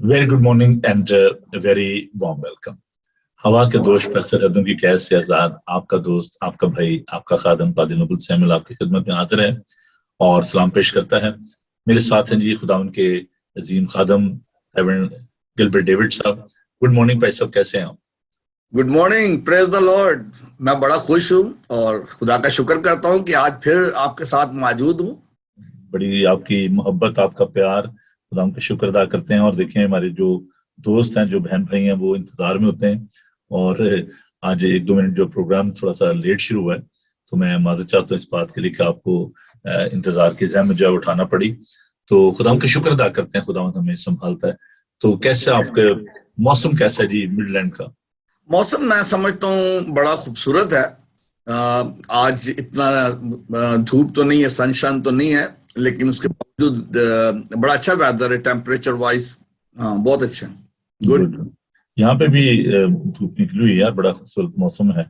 Very good morning and a very warm welcome. हवा के दोष पर सरहदों की कैद से आजाद आपका दोस्त, आपका भाई, आपका खादम पादी नोबल सैमुअल आपकी खिदमत में हाजिर है और सलाम पेश करता है। मेरे साथ हैं जी खुदा उनके अजीम खादम रेवरेंड गिलबर्ट डेविड साहब। गुड मॉर्निंग भाई साहब, कैसे हैं आप? Good morning, praise the Lord. मैं बड़ा खुश हूँ और खुदा का शुक्र करता हूँ कि आज फिर आपके साथ मौजूद हूँ। बड़ी आपकी मोहब्बत, आपका प्यार, खुदा का शुक्र अदा करते हैं। और देखें हमारे जो दोस्त हैं, जो बहन भाई हैं, वो इंतजार में होते हैं और आज 1-2 मिनट जो प्रोग्राम थोड़ा सा लेट शुरू हुआ है, तो मैं माजरत चाहता हूँ इस बात के लिए कि आपको इंतजार की ज़हमत जो है उठाना पड़ी। तो खुदा का शुक्र अदा करते हैं, खुदा हमें संभालता है। तो कैसे आपके मौसम कैसा है जी मिडलैंड का? मौसम मैं समझता हूँ बड़ा खूबसूरत है। आज इतना धूप तो नहीं है, सनशाइन तो नहीं है, लेकिन उसके बावजूद बड़ा अच्छा वेदर है, टेम्परेचर वाइज बहुत अच्छा है। गुड। यहाँ पे भी धूप निकली हुई है, बड़ा खूबसूरत मौसम है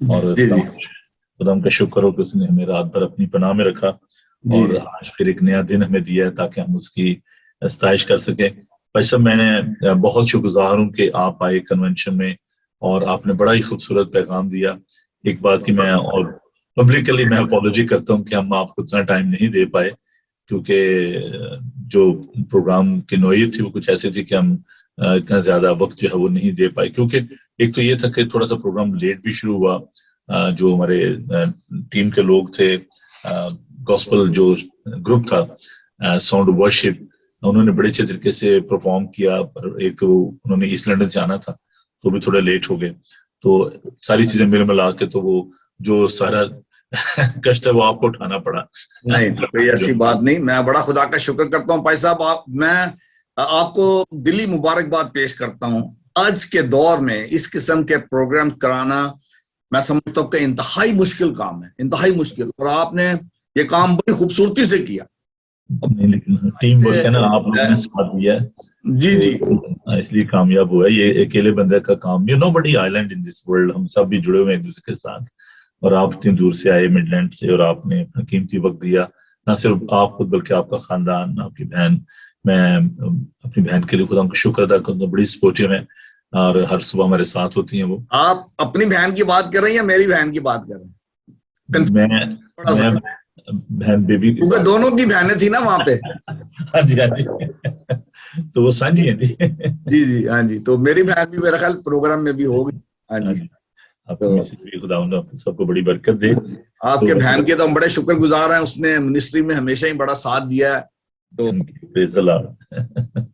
और खुदा का शुक्र हो कि उसने हमें रात भर अपनी पनाह में रखा और आज फिर एक नया दिन हमें दिया है ताकि हम उसकी सताइश कर सके। भाई साहब, मैं बहुत शुक्रगुजार हूँ कि आप आए कन्वेंशन में और आपने बड़ा ही खूबसूरत पैगाम दिया। एक बात की मैं और पब्लिकली मैं अपॉलॉजी करता हूँ कि हम आपको इतना टाइम नहीं दे पाए, क्योंकि जो प्रोग्राम की नौयत थी वो कुछ ऐसी थी कि हम इतना ज्यादा वक्त जो है वो नहीं दे पाए। क्योंकि एक तो ये था कि थोड़ा सा प्रोग्राम लेट भी शुरू हुआ। जो हमारे टीम के लोग थे, गॉस्पल जो ग्रुप था साउंड वर्शिप, उन्होंने बड़े अच्छे तरीके से परफॉर्म किया, पर एक तो उन्होंने ईस्ट लंदन जाना था तो भी थोड़ा लेट हो गए। तो सारी चीजें मिल मिला के तो वो जो सारा कष्ट है वो आपको उठाना पड़ा। नहीं, कोई ऐसी बात नहीं। मैं बड़ा खुदा का शुक्र करता हूँ भाई साहब। मैं आपको दिली मुबारकबाद पेश करता हूँ। आज के दौर में इस किस्म के प्रोग्राम कराना मैं समझता हूँ कि इंतहाई मुश्किल काम है, इंतहाई मुश्किल, और आपने ये काम बड़ी खूबसूरती से किया। नहीं, लेकिन टीम वर्क है ना, आप लोगों ने साथ दिया है जी जी, इसलिए कामयाब हुआ है। ये अकेले बंदे का काम, you nobody island in this world. हम सब भी जुड़े हुए हैं एक दूसरे के साथ, और आप इतनी दूर से आए मिडलैंड से और आपने अपना कीमती वक्त दिया। ना सिर्फ आप खुद बल्कि आपका खानदान, आपकी बहन। मैं अपनी बहन के लिए खुदा का शुक्र अदा करता हूँ, बड़ी सपोर्टिव है और हर सुबह हमारे साथ होती हैं वो। आप अपनी बहन की बात कर रहे हैं या मेरी बहन की बात कर रहे हैं? मैं बहन बेबी, क्योंकि दोनों की बहनें थी ना वहां पे। हाँ जी, हाँ जी। तो वो साझी है जी। जी जी, हाँ जी। तो मेरी बहन भी मेरा ख्याल प्रोग्राम में भी होगी। हाँ जी, तो खुदा सबको बड़ी बरकत दे। आपके बहन के तो हम बड़े शुक्रगुजार हैं, उसने मिनिस्ट्री में हमेशा ही बड़ा साथ दिया है। तो प्रेज़ द लॉर्ड।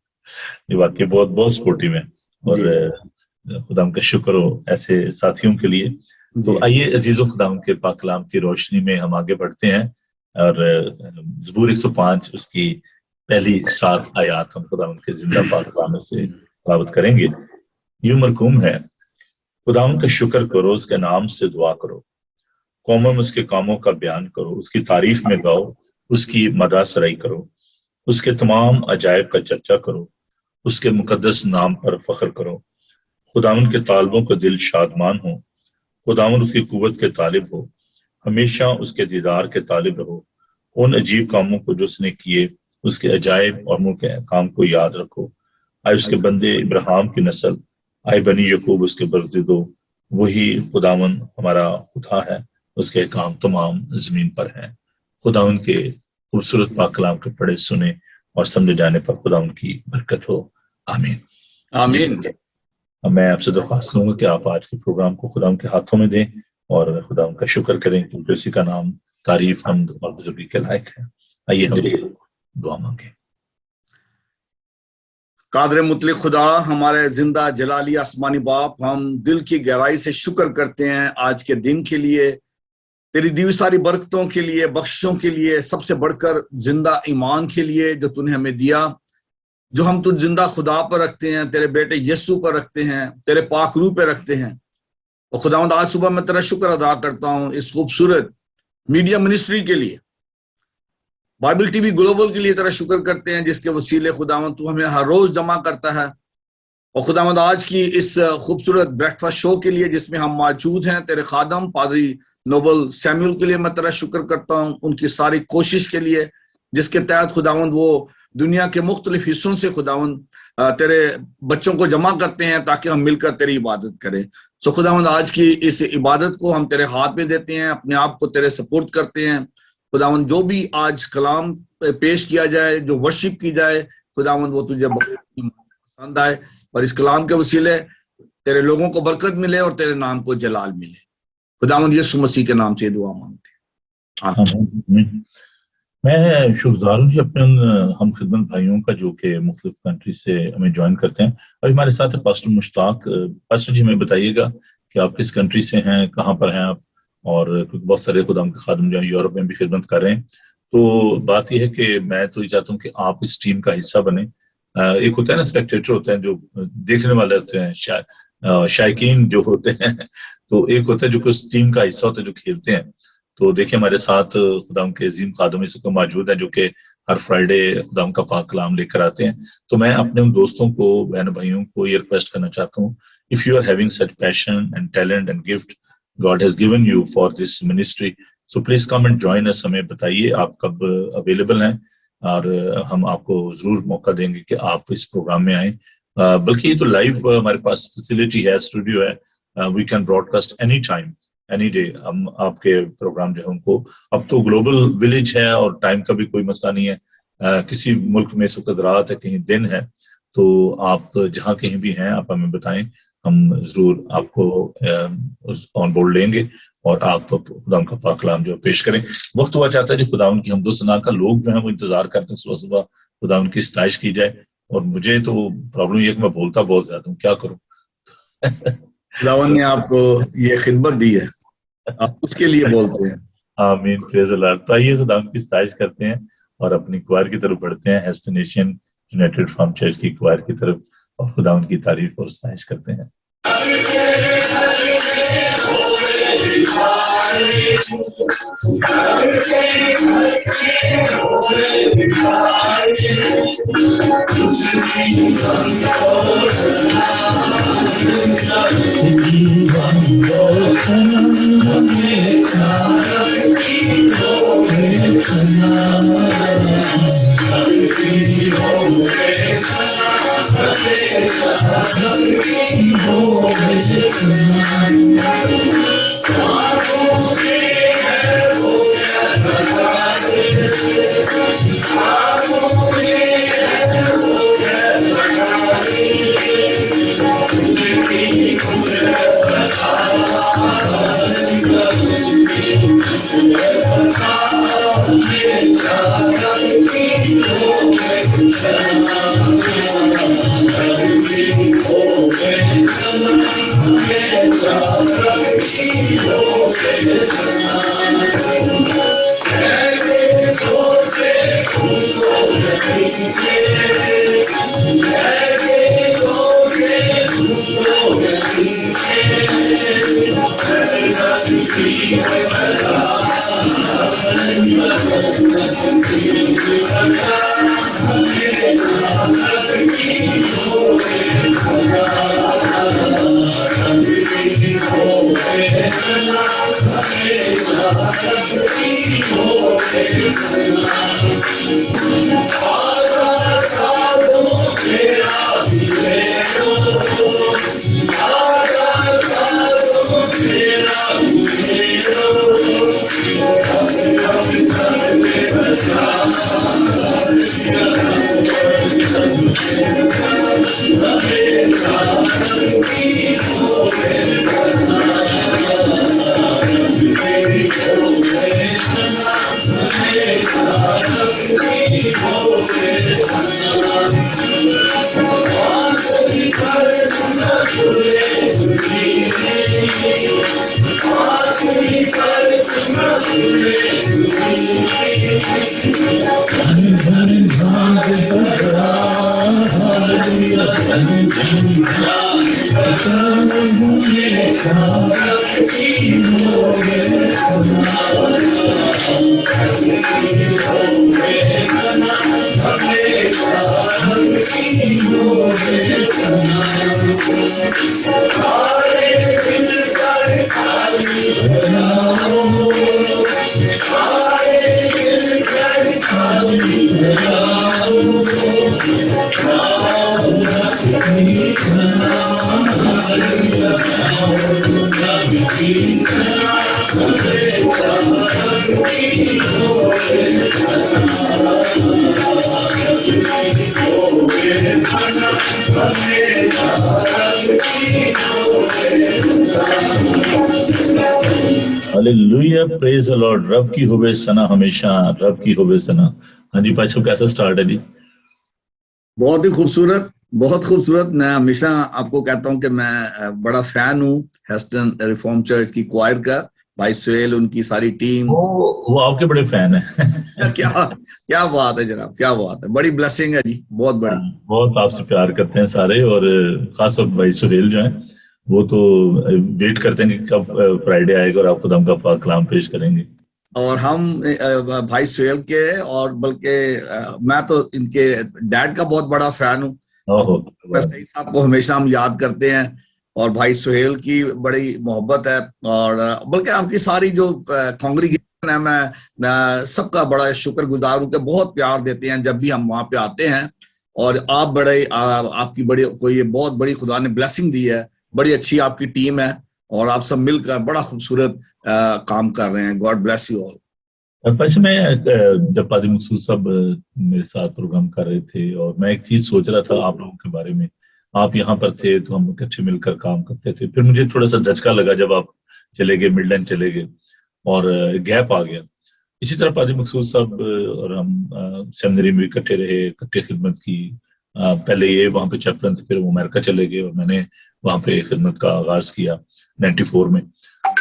ये वाकई बहुत बहुत सपोर्टिव है और खुदा का शुक्र हो ऐसे साथियों के लिए। तो आइए अजीजों, खुदा के पाक कलाम की रोशनी में हम आगे बढ़ते हैं और ज़बूर 105 उसकी पहली 7 आयात हम खुदा के जिंदा पाक कलाम से तिलावत करेंगे। यूं मरकूम है, खुदा का शुक्र करो, उसके नाम से दुआ करो, कौमों में उसके कामों का बयान करो, उसकी तारीफ में गाओ, उसकी मदह सराई करो, उसके तमाम अजायब का चर्चा करो, उसके मुकद्दस नाम पर फख्र करो। खुदावन के तालिबों को दिल शादमान हो, खुदावन उसकी कुव्वत के तालिब हो, हमेशा उसके दीदार के तालिब रहो। उन अजीब कामों को जो उसने किए, उसके अजायब और मुल्क काम को याद रखो। आए उसके बंदे इब्राहिम की नस्ल, आए बनी यकूब उसके बरजिदो। वही खुदावन हमारा खुदा है, उसके काम तमाम जमीन पर हैं। खुदा उनके खूबसूरत पाक कलाम के पढ़े सुने और समझे जाने पर खुदा उनकी बरकत हो। आमीन आमीन। मैं आपसे दरख्वास्त करूंगा कि आप आज के प्रोग्राम को खुदा उनके हाथों में दें और खुदा उनका शुक्र करें, क्योंकि उसी का नाम तारीफ, हम्द और बुजुर्गी के लायक है। आइए हम दुआ मांगे। कादर मुतलिक खुदा, हमारे जिंदा जलाली आसमानी बाप, हम दिल की गहराई से शुक्र करते हैं आज के दिन के लिए, तेरी दी हुई सारी बरकतों के लिए, बख्शों के लिए, सबसे बढ़कर जिंदा ईमान के लिए जो तूने हमें दिया, जो हम तुझ जिंदा खुदा पर रखते हैं, तेरे बेटे यीशु पर रखते हैं, तेरे पाक रूह पे रखते हैं। और खुदावंद आज सुबह मैं तेरा शुक्र अदा करता हूँ इस खूबसूरत मीडिया मिनिस्ट्री के लिए, बाइबल टीवी ग्लोबल के लिए तेरा शुक्र करते हैं, जिसके वसीले खुदावंद तू हमें हर रोज जमा करता है। और खुदावंद आज की इस खूबसूरत ब्रेकफास्ट शो के लिए जिसमें हम मौजूद हैं, तेरे खादम पादरी नोबल सैमुअल के लिए मैं तेरा शुक्र करता हूँ, उनकी सारी कोशिश के लिए जिसके तहत खुदावंद वो दुनिया के मुख्तलिफ हिस्सों से खुदावंद तेरे बच्चों को जमा करते हैं ताकि हम मिलकर तेरी इबादत करें। सो खुदावंद आज की इस इबादत को हम तेरे हाथ में देते हैं, अपने आप को तेरे सपोर्ट करते हैं। खुदावंद जो भी आज कलाम पेश किया जाए, जो वर्शिप की जाए, खुदावंद वो तुझे पसंद आए और इस कलाम के वसीले तेरे लोगों को बरकत मिले और तेरे नाम को जलाल मिले। खुदावंद यीशु मसीह के नाम से दुआ मांगते हैं, आमीन। मैं शुक्रगुजार हूँ जी अपने हम खिदमत भाइयों का जो कि मुख्तलिफ कंट्री से हमें ज्वाइन करते हैं। अभी हमारे साथ है पास्टर मुश्ताक। पास्टर जी हमें बताइएगा कि आप किस कंट्री से हैं, कहाँ पर हैं आप, और बहुत सारे खुदाम के खादिम जो यूरोप में भी खिदमत कर रहे हैं। तो बात यह है कि मैं तो ये चाहता हूँ कि आप इस टीम का हिस्सा बने। एक होता है ना स्पेक्टेटर होते हैं जो देखने वाले होते हैं, शायकीन जो होते हैं, तो एक होता है जो उस टीम का हिस्सा होता है जो खेलते हैं। तो देखिए हमारे साथ खुदाम के अजीम खादिम इस वक्त मौजूद है जो कि हर फ्राइडे खुदाम का पाक कलाम लेकर आते हैं। तो मैं अपने उन दोस्तों को, बहन भाइयों को ये रिक्वेस्ट करना चाहता हूँ, if you are having such passion and talent and gift God has given you for this ministry, so please come and join us. हमें बताइए आप कब अवेलेबल हैं और हम आपको जरूर मौका देंगे कि आप इस प्रोग्राम में आए। बल्कि ये तो लाइव हमारे पास फैसिलिटी है, स्टूडियो है, we can broadcast any time any day. हम आपके प्रोग्राम जो है उनको, अब तो ग्लोबल विलेज है और टाइम का भी कोई मसला नहीं है। किसी मुल्क में इस वक्त रात है, कहीं दिन है, तो आप जहाँ कहीं भी हैं आप हमें बताएं, हम जरूर आपको ऑन बोर्ड लेंगे और आप खुदा का पाक कलाम जो पेश करें। वक्त हुआ चाहता है जी खुदा उनकी हमदो सना का लोग जो है वो इंतजार करते हैं सुबह सुबह खुदा उनकी सताइश की जाए। और मुझे तो प्रॉब्लम ये कि मैं बोलता बहुत ज्यादा हूँ, क्या करूँ। खुदावन ने आपको ये खिदमत दी है, आप उसके लिए बोलते हैं। आमीन, प्रेज़ द लॉर्ड। तो आइए खुदा की सताइश करते हैं और अपनी क्वायर की तरफ बढ़ते हैं, हेस्टिनेशन यूनाइटेड फार्म चर्च की क्वायर की तरफ, और खुदा उनकी तारीफ और सताइश करते हैं। Hallelujah, praise the Lord. रब की होवे सना, हमेशा रब की होवे सना। हाँ जी भाई साहब, कैसा स्टार्ट है जी? बहुत ही खूबसूरत, बहुत खूबसूरत। मैं हमेशा आपको कहता हूं कि मैं बड़ा फैन हूं हेस्टन रिफॉर्म चर्च की क्वायर का, भाई सुहेल, उनकी सारी टीम। वो आपके बड़े फैन है। क्या क्या बात है जनाब, क्या बात है, बड़ी ब्लेसिंग है जी, बहुत बड़ी। बहुत आपसे प्यार करते हैं सारे, और खास तौर पर भाई सुहेल जो है वो तो वेट करते हैं कि कब फ्राइडे आएगा और आप खुदा का पाक कलाम पेश करेंगे। और हम भाई सुहेल के, और बल्कि मैं तो इनके डैड का बहुत बड़ा फैन हूँ। ओहो, सही साहब को हमेशा हम याद करते हैं, और भाई सुहेल की बड़ी मोहब्बत है, और बल्कि आपकी सारी जो कांग्रीगेशन है, मैं सबका बड़ा शुक्रगुजार हूँ कि बहुत प्यार देते हैं जब भी हम वहां पे आते हैं। और आप बड़े आपकी बड़ी कोई बहुत बड़ी खुदा ने ब्लेसिंग दी है, बड़ी अच्छी आपकी टीम है, और आप सब मिलकर बड़ा खूबसूरत काम कर रहे हैं। God bless you all. वैसे मैं जब पादी मकसूद साहब मेरे साथ प्रोग्राम कर रहे थे, और मैं एक चीज सोच रहा था आप लोगों के बारे में। आप यहाँ पर थे तो हम इकट्ठे मिलकर काम करते थे, फिर मुझे थोड़ा सा झटका लगा जब आप चले गए, मिडलैंड चले गए और गैप आ गया। इसी तरह पादी मकसूद साहब और हम सेमिनरी में इकट्ठे रहे, इकट्ठे खिदमत की। पहले ये वहाँ पे चैपलन थे, फिर वो अमेरिका चले गए और मैंने वहाँ पे खिदमत का आगाज किया 94 में।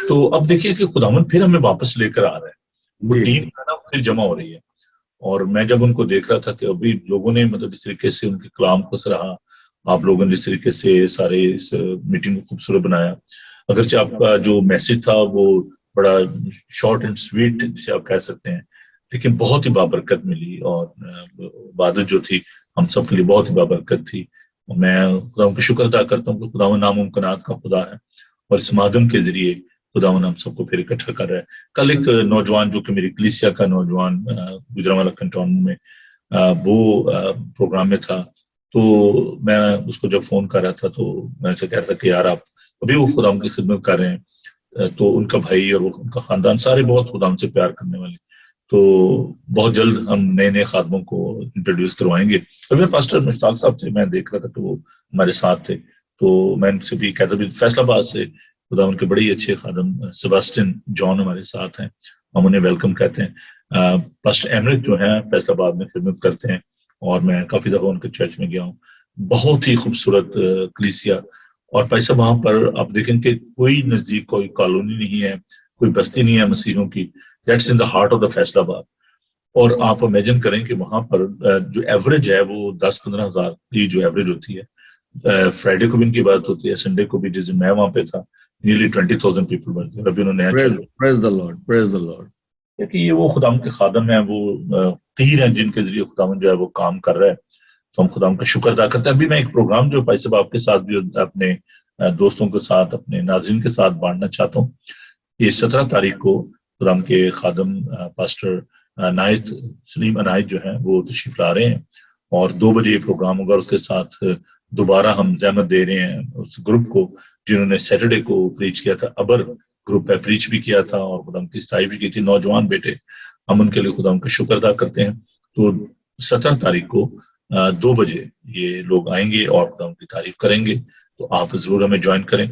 तो अब देखिए कि खुदावन फिर हमें वापस लेकर आ रहा है, वो टीम है ना फिर जमा हो रही है। और मैं जब उनको देख रहा था कि अभी लोगों ने मतलब इस तरीके से उनके कलाम को सराहा, आप लोगों ने जिस तरीके से सारे इस मीटिंग को खूबसूरत बनाया। अगरचे आपका जो मैसेज था वो बड़ा शॉर्ट एंड स्वीट जिसे आप कह सकते हैं, लेकिन बहुत ही बाबरकत मिली, और इबादत जो थी हम सब के लिए बहुत ही बाबरकत थी। और मैं खुदा का शुक्र अदा करता हूँ कि खुदा नामुमकिनात का खुदा है, और इस माध्यम के जरिए खुदावन हम सबको फिर इकट्ठा कर रहा है। कल एक नौजवान जो कि मेरी कलीसिया का नौजवान गुजरांवाला कंटोन में वो प्रोग्राम में था, तो मैं उसको जब फोन कर रहा था तो मैं उसे कह रहा था कि यार आप अभी वो खुदावन की खिदमत कर रहे हैं। तो उनका भाई और उनका खानदान सारे बहुत खुदावन से प्यार करने वाले, तो बहुत जल्द हम नए नए खादमों को इंट्रोड्यूस करवाएंगे। अभी पास्टर मुश्ताक साहब से मैं देख रहा था कि वो हमारे साथ थे, तो मैं उनसे भी कहता भी फैसलाबाद से खुदा उनके बड़े ही अच्छे खादम सेबास्टियन जॉन हमारे साथ हैं, हम उन्हें वेलकम कहते हैं। पास्टर एमरिक जो है फैसलाबाद में खिदमत करते हैं, और मैं काफी दफा उनके चर्च में गया हूँ। बहुत ही खूबसूरत कलीसिया, और भाई साहब वहां पर आप देखें कि कोई नजदीक कोई कॉलोनी नहीं है, कोई बस्ती नहीं है मसीहों की। That's in the heart of the Faisalabad. और आप इमेजिन करें कि वहां पर जो एवरेज है वो 10-15 हजार की जो एवरेज होती है। फ्राइडे को भी इनकी बात होती है, संडे को भी, जिस दिन मैं वहां पे था नियरली 20,000 पीपल बनते हैं। अभी उन्होंने नया चल praise the Lord, praise the Lord. कि ये वो खुदाम के खादम है, वो तीर हैं जिनके जरिए खुदाम जो है वो काम कर रहा है। तो हम खुदाम का शुक्र अदा करते हैं। अभी मैं एक प्रोग्राम जो भाई साहब आपके साथ भी अपने दोस्तों के साथ, अपने नाज़रीन के साथ बांटना चाहता हूँ। ये 17 तारीख को खुदाम के खादम पास्टर नायत सलीम अनायत जो है वो तशरीफ ला रहे हैं, और 2 बजे ये प्रोग्राम होगा। उसके साथ दोबारा हम जहमत दे रहे हैं उस ग्रुप को जिन्होंने सैटरडे को प्रीच किया था। अबर ग्रुप है, प्रीच भी किया था और खुदाम की सताई भी की थी, नौजवान बेटे। हम उनके लिए खुदाम का शुक्र अदा करते हैं। तो 17 तारीख को 2 बजे ये लोग आएंगे और खुदाम की तारीफ करेंगे, तो आप जरूर हमें ज्वाइन करें।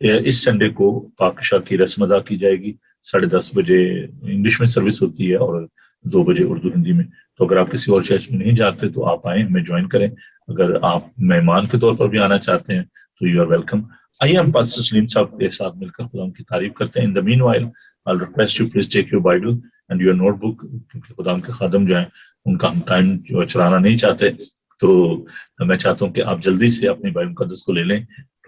इस संडे को पाकशाह की रस्म अदा की जाएगी, 10:30 बजे इंग्लिश में सर्विस होती है और 2 बजे उर्दू हिंदी में। तो अगर आप किसी और चर्च में नहीं जाते तो आप आए, हमें ज्वाइन करें। अगर आप मेहमान के तौर पर भी आना चाहते हैं तो यू आर वेलकम। आइए हम पास्टर सलीम साहब के साथ मिलकर खुदा की तारीफ करते हैं। In the meanwhile I request you please take your Bible and your notebook, क्योंकि खुदा के खादम जो है उनका हम टाइम जो चलाना नहीं चाहते, तो मैं चाहता हूँ कि आप जल्दी से अपनी बाइबल मुकद्दस को ले लें,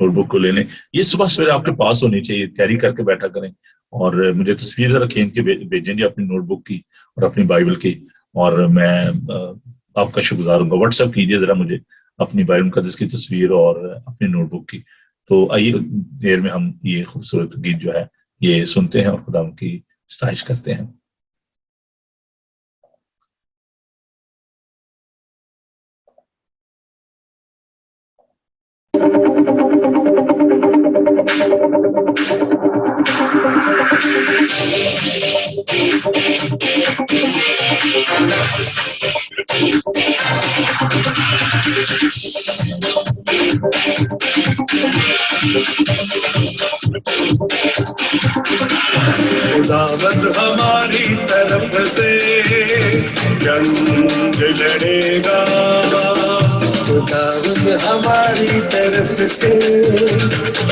नोटबुक को ले लें। ये सुबह सवेरे आपके पास होनी चाहिए, कैरी करके बैठा करें। और मुझे तस्वीर जरा खींच के भेजेंगे अपनी नोटबुक की और अपनी बाइबल की, और मैं आपका शुक्रगुजार हूँगा। व्हाट्सएप कीजिए जरा मुझे अपनी बाइबल मुकद्दस की तस्वीर और अपनी नोटबुक की। तो आइए देर में हम ये खूबसूरत गीत जो है ये सुनते हैं और खुदा की सताइश करते हैं। खुदावंद हमारी तरफ से जंग लड़ेगा, खुदावंद हमारी तरफ से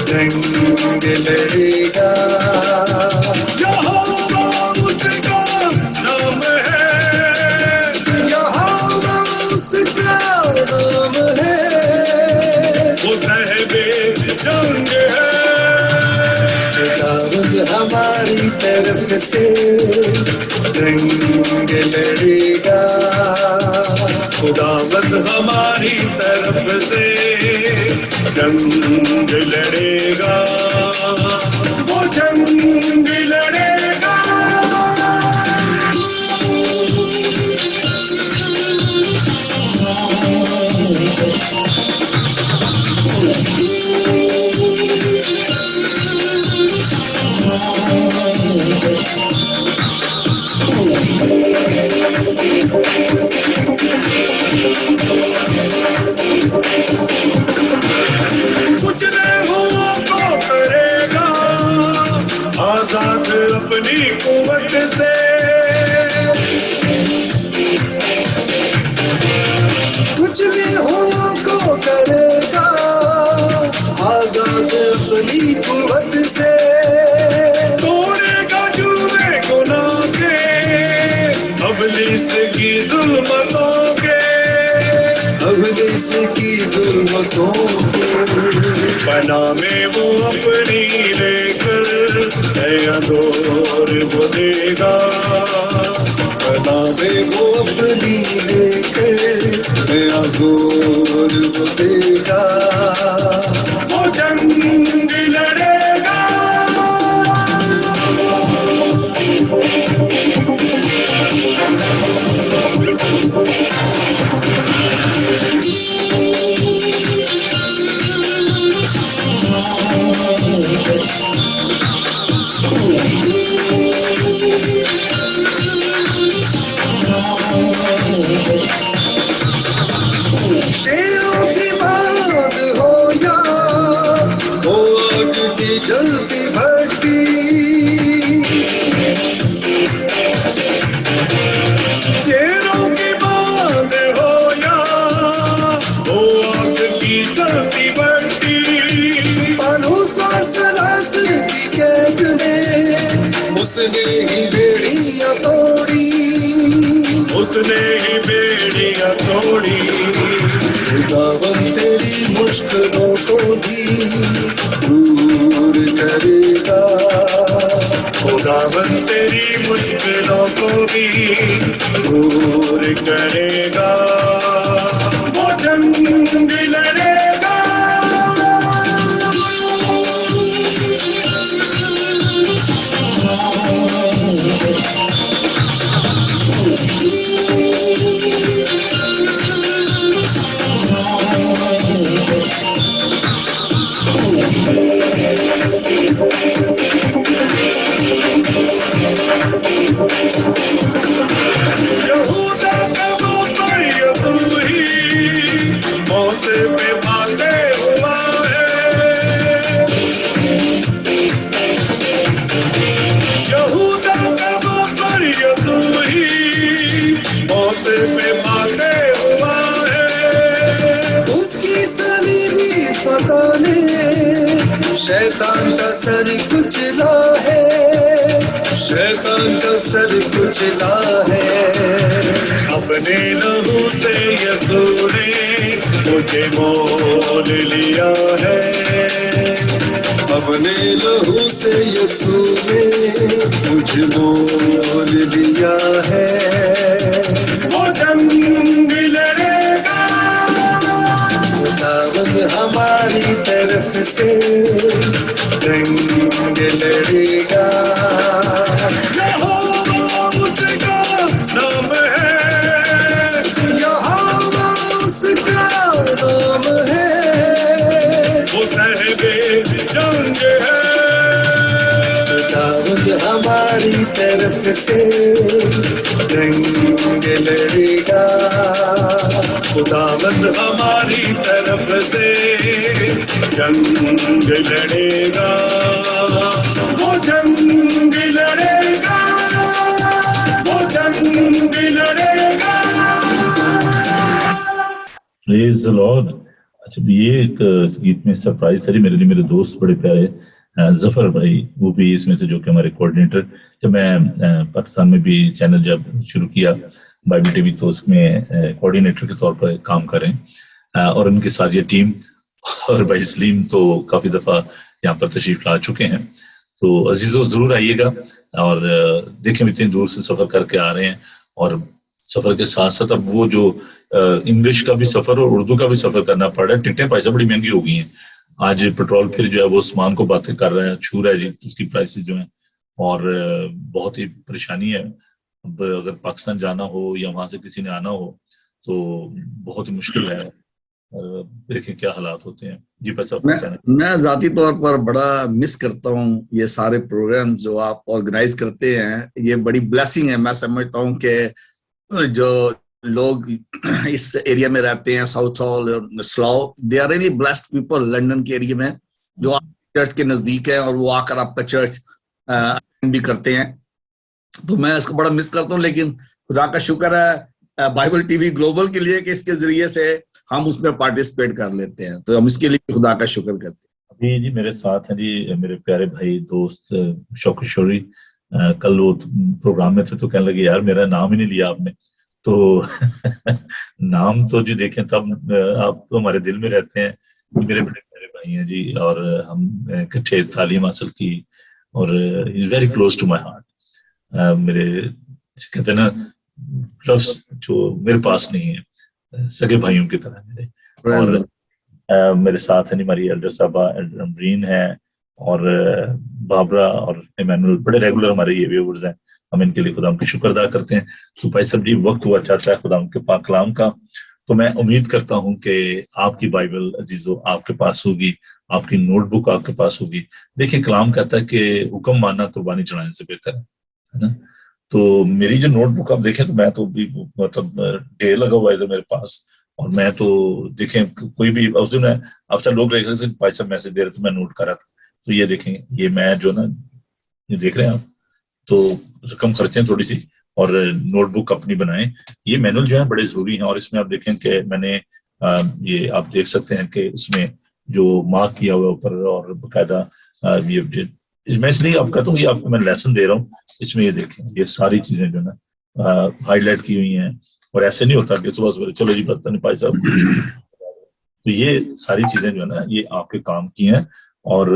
जंग लड़ेगा। यहोवा उसका नाम है, यहोवा उसका नाम है, वो साहिबे जंग है। खुदावंद हमारी तरफ से जंग लड़ेगा, खुदावंद हमारी तरफ से जंग लड़ेगा, वो जंग लड़ेगा। कुछ नहीं हुआ तो करेगा आजाद अपनी कुवत से, कुछ भी हुआ को करेगा आजाद अपनी कुवत से। तोड़ेगा जुए गुनाह के अबलीस की जुल्मतों के, अबलीस की जुल्मतों के बना में वो अपनी लेकर नया दौर वो देगा, बना में वो अपनी लेकर नया दौर वो देगा, वो जंग लड़ेगा। शेरों की बात हो या हो आग की जलती भट्टी, शेरों की बात हो या हो आग की जलती भट्टी। पानूसा सलासिल की कैद में उसने ही बेड़ियां तोड़ी, उसने ही बेड़ियां तोड़ी। खुदावंद तेरी मुश्किलों को भी दूर करेगा, खुदावंद तेरी मुश्किलों को भी दूर करेगा, वो जंग लड़ेगा। यहूदा का पर यीशु ही मौत पे मारे हुआ है, यहूदा का पर यीशु ही मौत पे मारे हुआ है। उसकी सलीबी फतह ने शैतान का सर कुचला है, शैतान का सर कुचला है। अपने लहू से यीशु ने मुझे मोल लिया है, अपने लहू से यीशु ने मुझे मोल लिया है, वो जंग लड़ेगा। खुदावंद हमारी तरफ से जंग लड़ेगा, यहोवा उसका नाम है, यहोवा उसका नाम है, वो साहिबे जंग है। हमारी तरफ से जंग लड़ेगा, खुदावंद हमारी तरफ से जंग लड़ेगा, वो जंग लड़ेगा, वो जंग लड़ेगा। Praise the Lord. अच्छा, ये एक गीत में सरप्राइज था जी मेरे लिए, मेरे दोस्त बड़े प्यारे जफर भाई, वो भी इसमें से, जो कि हमारे कोऑर्डिनेटर। जब मैं पाकिस्तान में भी चैनल जब शुरू किया बाइबल टीवी, तो उसमें कोऑर्डिनेटर के तौर पर काम करें, और उनके साथ ये टीम और भाई सलीम तो काफी दफा यहाँ पर तशरीफ ला चुके हैं। तो अजीजों जरूर आइएगा और देखें, इतनी दूर से सफर करके आ रहे हैं, और सफर के साथ साथ अब वो जो इंग्लिश का भी सफर और उर्दू का भी सफर करना पड़ रहा है। टिकटें पैसा बड़ी महंगी हो गई हैं। आज पेट्रोल फिर जो है वो आसमान को बातें कर रहा है, छू रहा है जी, उसकी प्राइसेस जो है, और बहुत ही परेशानी है। अब अगर पाकिस्तान जाना हो या वहां से किसी ने आना हो तो बहुत ही मुश्किल है। देखें क्या हालात होते हैं जी। पैसा मैं जाती तौर पर बड़ा मिस करता हूँ ये सारे प्रोग्राम जो आप ऑर्गेनाइज करते हैं। ये बड़ी ब्लेसिंग है। मैं समझता हूँ कि जो लोग इस एरिया में रहते हैं, Southall, Slough, they are really blessed people London के एरिया में, जो आप चर्च के नजदीक है और वो आकर आपका चर्च भी करते हैं। तो मैं इसको बड़ा मिस करता हूँ, लेकिन खुदा का शुक्र है बाइबल टीवी ग्लोबल के लिए कि इसके जरिए से हम उसमें पार्टिसिपेट कर लेते हैं, तो हम इसके लिए खुदा का शुक्र करते हैं। अभी जी मेरे साथ हैं जी मेरे प्यारे भाई दोस्त शौकत शौरी। कल वो प्रोग्राम में थे तो कहने लगे यार मेरा नाम ही नहीं लिया आपने। तो नाम तो जी देखें तब आप तो हमारे दिल में रहते हैं, मेरे बड़े प्यारे भाई हैं जी, और हम इकट्ठे तालीम हासिल की, और is very close to my heart. मेरे कहते हैं ना लफ्ज जो मेरे पास नहीं है, सगे भाइयों की तरह मेरे। और मेरे साथ है हमारी एल्डर साहबा, एल्डर अमरीन है, और बाबरा और इमैनुअल, बड़े रेगुलर हमारे ये व्यूअर्स हैं। हम इनके लिए खुदा का शुक्र अदा करते हैं। तो भाई साहब जी, वक्त हुआ चाहता है खुदा के पाक कलाम का, तो मैं उम्मीद करता हूं कि आपकी बाइबल अजीजों आपके पास होगी, आपकी नोटबुक आपके पास होगी। देखिए कलाम कहता है कि हुक्म मानना कुर्बानी चढ़ाने से बेहतर है ना। तो मेरी जो नोटबुक आप देखें तो मैं तो भी मतलब ढेर लगा हुआ है मेरे पास, और मैं तो देखें कोई भी उस दिन अफसर लोग भाई साहब मैसेज दे रहे थे, मैं नोट कर रहा था। तो ये देखें, ये मैं जो ना, ये देख रहे हैं आप, तो रकम खर्चें थोड़ी सी, और नोटबुक अपनी बनाएं। ये मैनुअल जो है बड़े जरूरी हैं, और इसमें आप देखें कि मैंने ये आप देख सकते हैं कि इसमें जो मार्क किया हुआ ऊपर, और बाकायदा ये इसमें इसलिए आप कहता हूँ ये आपको मैं लेसन दे रहा हूँ। इसमें ये देखें, ये सारी चीजें जो ना हाईलाइट की हुई हैं, और ऐसे नहीं होता कि सुबह सुबह चलो जी बता नहीं भाई साहब। तो ये सारी चीजें जो है ना ये आपके काम की हैं। और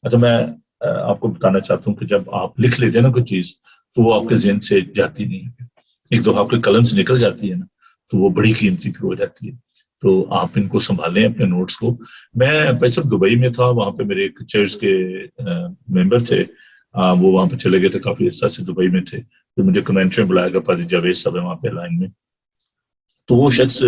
अच्छा, मैं आपको बताना चाहता हूँ कि जब आप लिख लेते हैं ना कोई चीज, तो वो आपके ज़हन से जाती नहीं है। एक दो आपके कलम से निकल जाती है ना, तो वो बड़ी कीमती फिर हो जाती है। तो आप इनको संभालें अपने नोट्स को। मैं पैसा दुबई में था, वहां पे मेरे एक चर्च के मेंबर थे, वो वहां पे चले गए थे, काफी अर्सा से दुबई में थे। तो मुझे कमेंट्री में बुलाया गया, पादी जावेद साहब है वहां पे लाइन में। तो वो शख्स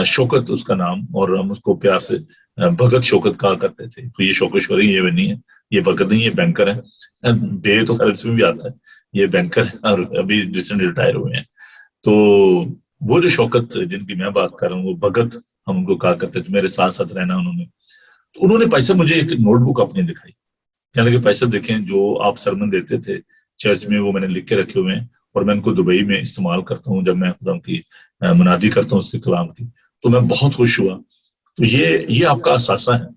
शौकत उसका नाम, और हम उसको प्यार से भगत शौकत कहा करते थे। तो ये शौकेश्वरी ये नहीं है, ये भगत नहीं, ये बैंकर है। बे तो खैर इसमें भी आता है, ये बैंकर है और अभी रिसेंटली रिटायर हुए हैं। तो वो जो शौकत जिनकी मैं बात कर रहा हूँ, वो भगत हम उनको कहा करते थे। मेरे साथ साथ रहना उन्होंने। तो उन्होंने पैसा मुझे एक नोटबुक अपनी दिखाई, कहने लगे पैसा देखें जो आप सरमन देते थे चर्च में, वो मैंने लिख के रखे हुए हैं, और मैं उनको दुबई में इस्तेमाल करता हूँ जब मैं खुदा की मुनादी करता हूँ उसके कलाम की। तो मैं बहुत खुश हुआ। तो ये आपका असासा है।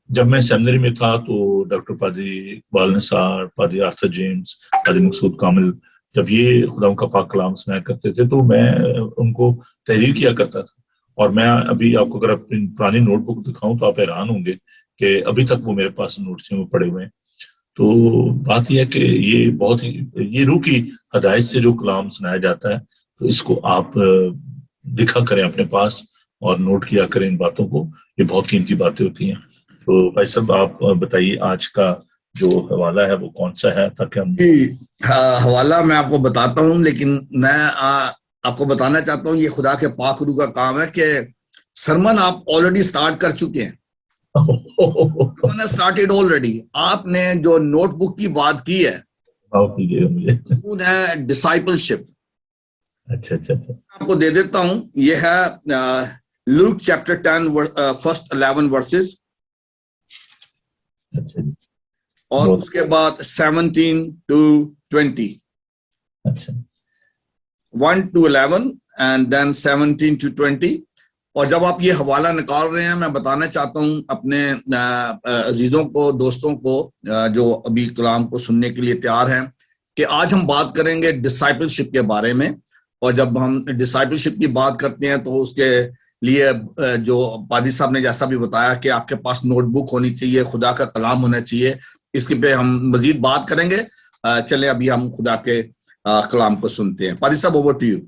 जब मैं सेमिनरी में था तो डॉक्टर पादी इकबाल निसार, पादी आर्थर जेम्स, पादी मकसूद कामिल, जब ये खुदा का पाक कलाम सुनाया करते थे तो मैं उनको तहरीर किया करता था। और मैं अभी आपको अगर अपनी पुरानी नोटबुक दिखाऊं तो आप हैरान होंगे कि अभी तक वो मेरे पास नोट्स हैं, वो पड़े हुए हैं। तो बात यह है कि ये बहुत ही, ये रूह की हदायत से जो कलाम सुनाया जाता है, तो इसको आप लिखा करें अपने पास और नोट किया करें इन बातों को। ये बहुत कीमती बातें होती हैं। तो भाई साहब आप बताइए आज का जो हवाला है वो कौन सा है, ताकि हम हवाला मैं आपको बताता हूँ, लेकिन मैं आपको बताना चाहता हूँ ये खुदा के पाक रूह का काम है कि सरमन आप ऑलरेडी स्टार्ट कर चुके हैं। Started already. आपने जो नोटबुक की बात की है आओ कीजिएगा मुझे। मजमून है डिसाइपलशिप। अच्छा अच्छा अच्छा आपको दे देता हूं, ये है लूक चैप्टर 10 फर्स्ट 11 वर्सेस, अच्छा जी, और बहुत उसके बाद 17 to 20, अच्छा 1 to 11 and then 17 to 20। और जब आप ये हवाला निकाल रहे हैं, मैं बताना चाहता हूं अपने अजीजों को, दोस्तों को जो अभी कलाम को सुनने के लिए तैयार हैं, कि आज हम बात करेंगे डिसाइपलशिप के बारे में। और जब हम डिसाइपलशिप की बात करते हैं तो उसके लिए जो पादी साहब ने जैसा भी बताया कि आपके पास नोटबुक होनी चाहिए, खुदा का कलाम होना चाहिए, इसके पे हम मजीद बात करेंगे। चलें अभी हम खुदा के कलाम को सुनते हैं। पादी साहब, ओवर टू यू।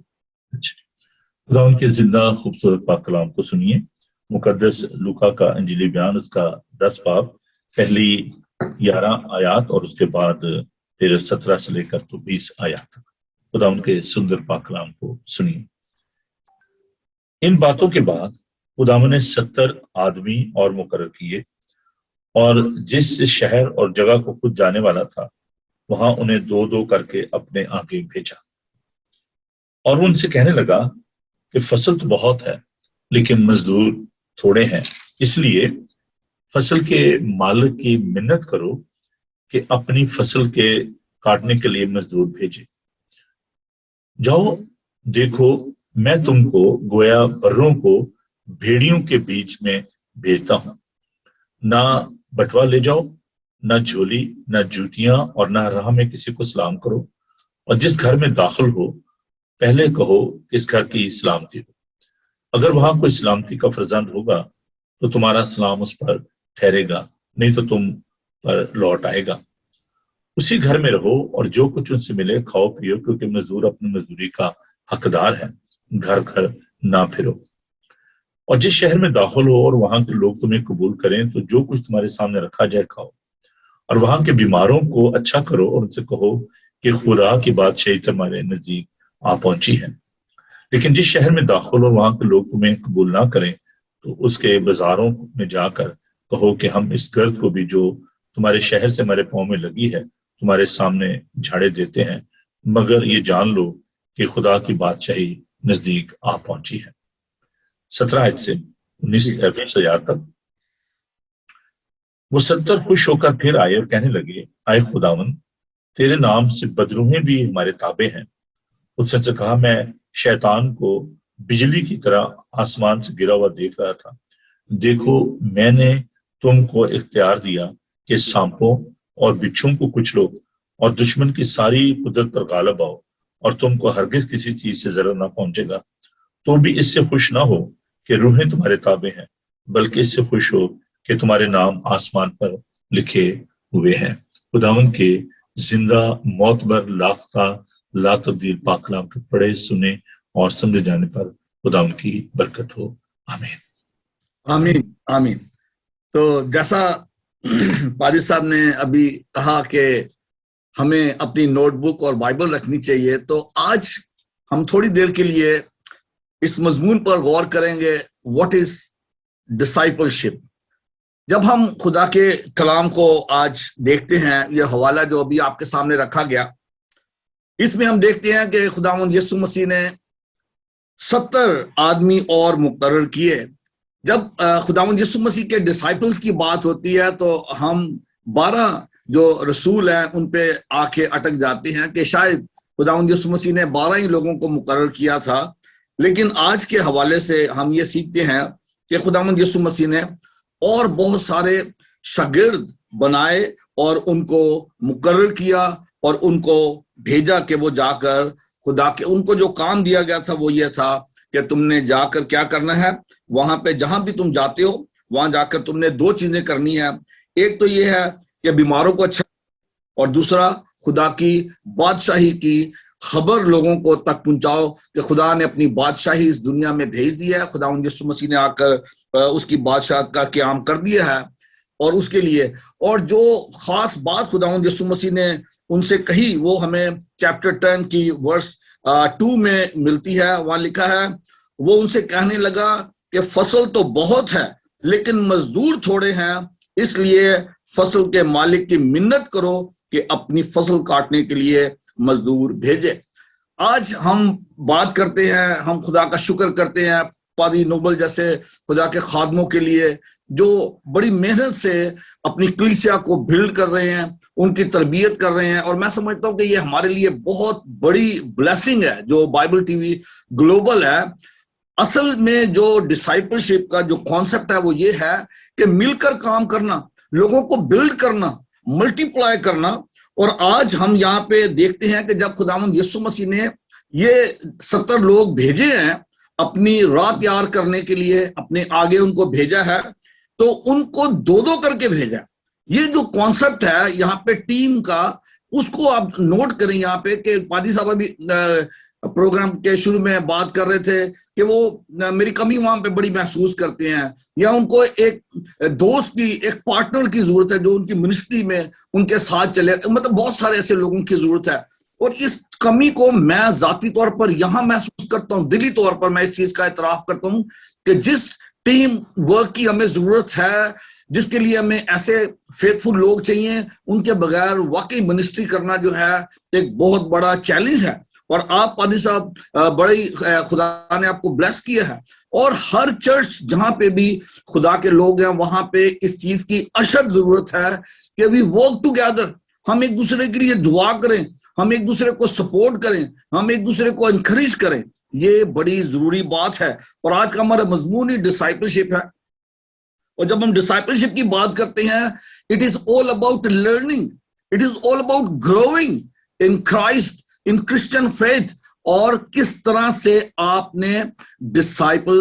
खुदा उनके जिंदा खूबसूरत पाक कलाम को सुनिए। मुकद्दस लूका का इंजीली बयान, उसका 10 बाब, पहली 11 आयात और उसके बाद फिर 17 से लेकर तो 20 आयात तक। खुदा उनके सुंदर पाक कलाम को सुनिए। इन बातों के बाद खुदा ने 70 आदमी और मुकर्रर किए और जिस शहर और जगह को खुद जाने वाला था वहां उन्हें 2-2 करके अपने आगे भेजा। और उनसे कहने लगा कि फसल तो बहुत है लेकिन मजदूर थोड़े हैं, इसलिए फसल के मालिक की मिन्नत करो कि अपनी फसल के काटने के लिए मजदूर भेजे। जाओ, देखो मैं तुमको गोया बर्रों को भेड़ियों के बीच में भेजता हूं। ना बटवा ले जाओ, ना झोली, ना जूतियां, और ना राह में किसी को सलाम करो। और जिस घर में दाखिल हो पहले कहो इस घर की सलामती हो। अगर वहां कोई सलामती का फर्जंद होगा तो तुम्हारा सलाम उस पर ठहरेगा, नहीं तो तुम पर लौट आएगा। उसी घर में रहो और जो कुछ उनसे मिले खाओ पियो, क्योंकि मजदूर अपनी मजदूरी का हकदार है। घर घर ना फिरो। और जिस शहर में दाखिल हो और वहां के लोग तुम्हें कबूल करें तो जो कुछ तुम्हारे सामने रखा जाए खाओ। और वहां के बीमारों को अच्छा करो और उनसे कहो कि खुदा की बादशाही तुम्हारे नजदीक आ पहुंची है। लेकिन जिस शहर में दाखिल हो वहां के लोग तुम्हें कबूल ना करें तो उसके बाजारों में जाकर कहो कि हम इस गर्द को भी जो तुम्हारे शहर से हमारे पांव में लगी है तुम्हारे सामने झाड़े देते हैं, मगर ये जान लो कि खुदा की बादशाही नजदीक आ पहुंची है। 17 आयत से 19 आयत तक। वो 70 खुश होकर फिर आए और कहने लगे, आए खुदावन, तेरे नाम से बदरूहें भी हमारे ताबे हैं। उसने कहा, मैं शैतान को बिजली की तरह आसमान से गिरा हुआ देख रहा था। देखो मैंने तुमको इख्तियार दिया कि सांपों और बिच्छुओं को कुचलो और दुश्मन की सारी कुदरत पर गालिब आओ, और तुमको हरगिज किसी चीज से जरूर ना पहुंचेगा। तो भी इससे खुश ना हो कि रूहें तुम्हारे ताबे हैं, बल्कि इससे खुश हो कि तुम्हारे नाम आसमान पर लिखे हुए हैं। खुदावन के जिंदा मोतबर लाख्ता ला तब्दील पाक कलाम के पढ़े सुने और समझे जाने पर खुदावन की बरकत हो। आमीन आमीन आमीन। तो जैसा पादी साहब ने अभी कहा कि हमें अपनी नोटबुक और बाइबल रखनी चाहिए, तो आज हम थोड़ी देर के लिए इस मजमून पर गौर करेंगे, व्हाट इज डिसाइपलशिप। जब हम खुदा के कलाम को आज देखते हैं, यह हवाला जो अभी आपके सामने रखा गया, इसमें हम देखते हैं कि खुदावंद यीशु मसीह ने 70 आदमी और मुकर्रर किए। जब खुदावंद यीशु मसीह के डिसाइपल्स की बात होती है तो हम 12 जो रसूल हैं उन पे आके अटक जाते हैं कि शायद खुदावंद यीशु मसीह ने 12 ही लोगों को मुकर्रर किया था। लेकिन आज के हवाले से हम ये सीखते हैं कि खुदावंद यीशु मसीह ने और बहुत सारे शागिर्द बनाए और उनको मुकर्रर किया और उनको भेजा कि वो जाकर खुदा के, उनको जो काम दिया गया था वो ये था कि तुमने जाकर क्या करना है, वहां पे जहां भी तुम जाते हो वहां जाकर तुमने 2 चीजें करनी है। एक तो ये है कि बीमारों को अच्छा, और दूसरा खुदा की बादशाही की खबर लोगों को तक पहुंचाओ कि खुदा ने अपनी बादशाही इस दुनिया में भेज दी है। खुदा यीशु मसीह ने आकर उसकी बादशाह का क़याम कर दिया है। और उसके लिए और जो खास बात खुदा यीशु मसीह ने उनसे कही वो हमें चैप्टर 10 की वर्स 2 में मिलती है। वहां लिखा है, वो उनसे कहने लगा कि फसल तो बहुत है लेकिन मजदूर थोड़े हैं, इसलिए फसल के मालिक की मिन्नत करो کہ اپنی فصل کاٹنے کے لیے مزدور بھیجے۔ آج ہم بات کرتے ہیں، ہم خدا کا شکر کرتے ہیں پادری نوبل جیسے خدا کے خادموں کے لیے جو بڑی محنت سے اپنی کلیسیا کو بلڈ کر رہے ہیں، ان کی تربیت کر رہے ہیں، اور میں سمجھتا ہوں کہ یہ ہمارے لیے بہت بڑی بلیسنگ ہے جو بائبل ٹی وی گلوبل ہے۔ اصل میں جو ڈسائپلشپ کا جو کانسیپٹ ہے وہ یہ ہے کہ مل کر کام کرنا، لوگوں کو بلڈ کرنا، ملٹی پلائی کرنا۔ اور آج ہم یہاں پہ دیکھتے ہیں کہ جب خداوند یسوع مسیح نے یہ 70 لوگ بھیجے ہیں اپنی راہ تیار کرنے کے لیے، اپنے آگے ان کو بھیجا ہے، تو ان کو دو دو کر کے بھیجا۔ یہ جو کانسیپٹ ہے یہاں پہ ٹیم کا، اس کو آپ نوٹ کریں یہاں پہ کہ پادری صاحب بھی پروگرام کے شروع میں بات کر رہے تھے کہ وہ میری کمی وہاں پہ بڑی محسوس کرتے ہیں، یا ان کو ایک دوست کی، ایک پارٹنر کی ضرورت ہے جو ان کی منسٹری میں ان کے ساتھ چلے، مطلب بہت سارے ایسے لوگوں کی ضرورت ہے۔ اور اس کمی کو میں ذاتی طور پر یہاں محسوس کرتا ہوں، دلی طور پر میں اس چیز کا اعتراف کرتا ہوں کہ جس ٹیم ورک کی ہمیں ضرورت ہے، جس کے لیے ہمیں ایسے فیتھفل لوگ چاہیے، ان کے بغیر واقعی منسٹری کرنا جو ہے ایک بہت بڑا چیلنج ہے۔ اور آپ پادری صاحب بڑی خدا نے آپ کو بلیس کیا ہے، اور ہر چرچ جہاں پہ بھی خدا کے لوگ ہیں وہاں پہ اس چیز کی اشد ضرورت ہے کہ وی ورک ٹوگیدر، ہم ایک دوسرے کے لیے دعا کریں، ہم ایک دوسرے کو سپورٹ کریں، ہم ایک دوسرے کو انکریج کریں۔ یہ بڑی ضروری بات ہے، اور آج کا ہمارا مضمون ہی ڈسائپلشپ ہے۔ اور جب ہم ڈسائپلشپ کی بات کرتے ہیں، it is all about learning, it is all about growing in Christ, in Christian faith, اور کس طرح سے آپ نے ڈسائپل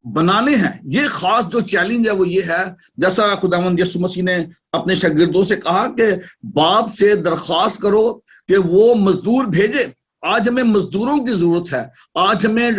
بنانے ہیں۔ یہ خاص جو چیلنج ہے وہ یہ ہے، جیسا خداوند یسوع مسیح نے اپنے شاگردوں سے کہا کہ باپ سے درخواست کرو کہ وہ مزدور بھیجے۔ آج ہمیں مزدوروں کی ضرورت ہے، آج ہمیں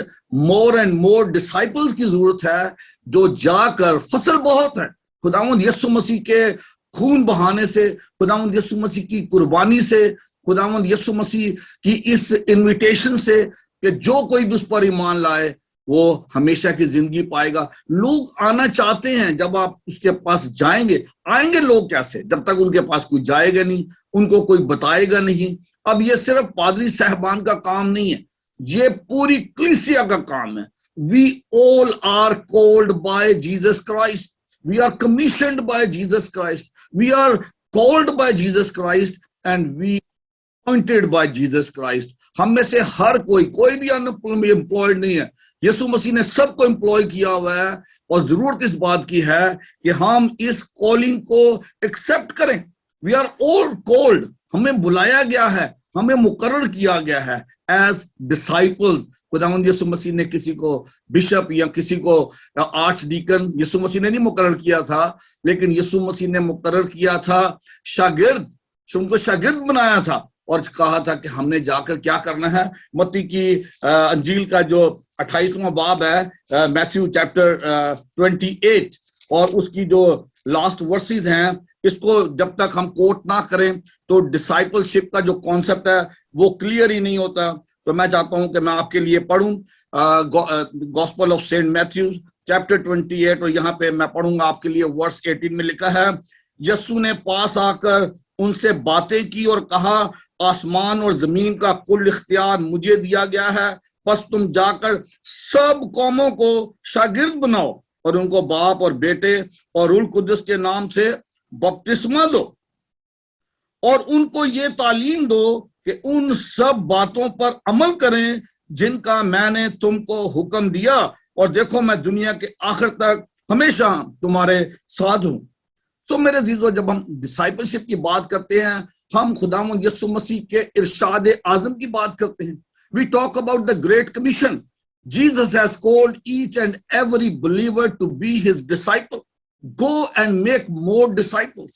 مور اینڈ مور ڈسائپلز کی ضرورت ہے جو جا کر، فصل بہت ہے خداوند یسوع مسیح کے خون بہانے سے، خداوند یسوع مسیح کی قربانی سے، خداوند یسوع مسیح کی اس انویٹیشن سے کہ جو کوئی اس پر ایمان لائے وہ ہمیشہ کی زندگی پائے گا۔ لوگ آنا چاہتے ہیں، جب آپ اس کے پاس جائیں گے، آئیں گے لوگ کیسے جب تک ان کے پاس کوئی جائے گا نہیں، ان کو کوئی بتائے گا نہیں۔ اب یہ صرف پادری صاحبان کا کام نہیں ہے، یہ پوری کلیسیا کا کام ہے۔ We all are called by Jesus Christ. We are commissioned by Jesus Christ. We are called by Jesus Christ and we appointed by Jesus Christ. ہم میں سے ہر کوئی بھی انپلائڈ نہیں ہے۔ یسوع مسیح نے سب کو امپلوائے کیا ہوا ہے، اور ضرورت اس بات کی ہے کہ ہم اس کالنگ کو ایکسپٹ کریں۔ We are all called، ہمیں بلایا گیا ہے، ہمیں مقرر کیا گیا ہے ایز ڈسائپلز۔ خداوند یسوع مسیح نے کسی کو بشپ یا کسی کو آرچ ڈیکن یسوع مسیح نے نہیں مقرر کیا تھا، لیکن یسوع مسیح نے مقرر کیا تھا شاگرد، ان کو شاگرد بنایا تھا، اور کہا تھا کہ ہم نے جا کر کیا کرنا ہے۔ متی کی انجیل کا جو 28واں باب ہے، میتھیو چیپٹر 28، اور اس کی جو لاسٹ ورسز ہیں، اس کو جب تک ہم کوٹ نہ کریں تو ڈسائپل شپ کا جو کانسیپٹ ہے وہ کلیئر ہی نہیں ہوتا۔ تو میں چاہتا ہوں کہ میں آپ کے لیے پڑھوں gospel of Saint Matthew chapter 28، اور یہاں پہ میں پڑھوں گا آپ کے لیے ورس 18 میں لکھا ہے، یسوع نے پاس آ کر ان سے باتیں کی اور کہا، آسمان اور زمین کا کل اختیار مجھے دیا گیا ہے، بس تم جا کر سب قوموں کو شاگرد بناؤ اور ان کو باپ اور بیٹے اور روح القدس کے نام سے بپتسمہ دو، اور ان کو یہ تعلیم دو کہ ان سب باتوں پر عمل کریں جن کا میں نے تم کو حکم دیا، اور دیکھو میں دنیا کے آخر تک ہمیشہ تمہارے ساتھ ہوں۔ تو میرے عزیزو، جب ہم ڈسائپلشپ کی بات کرتے ہیں، ہم خداوند یسوع مسیح کے ارشاد اعظم کی بات کرتے ہیں۔ We talk about the Great Commission. Jesus has called each and every believer to be his disciple. Go and make more disciples.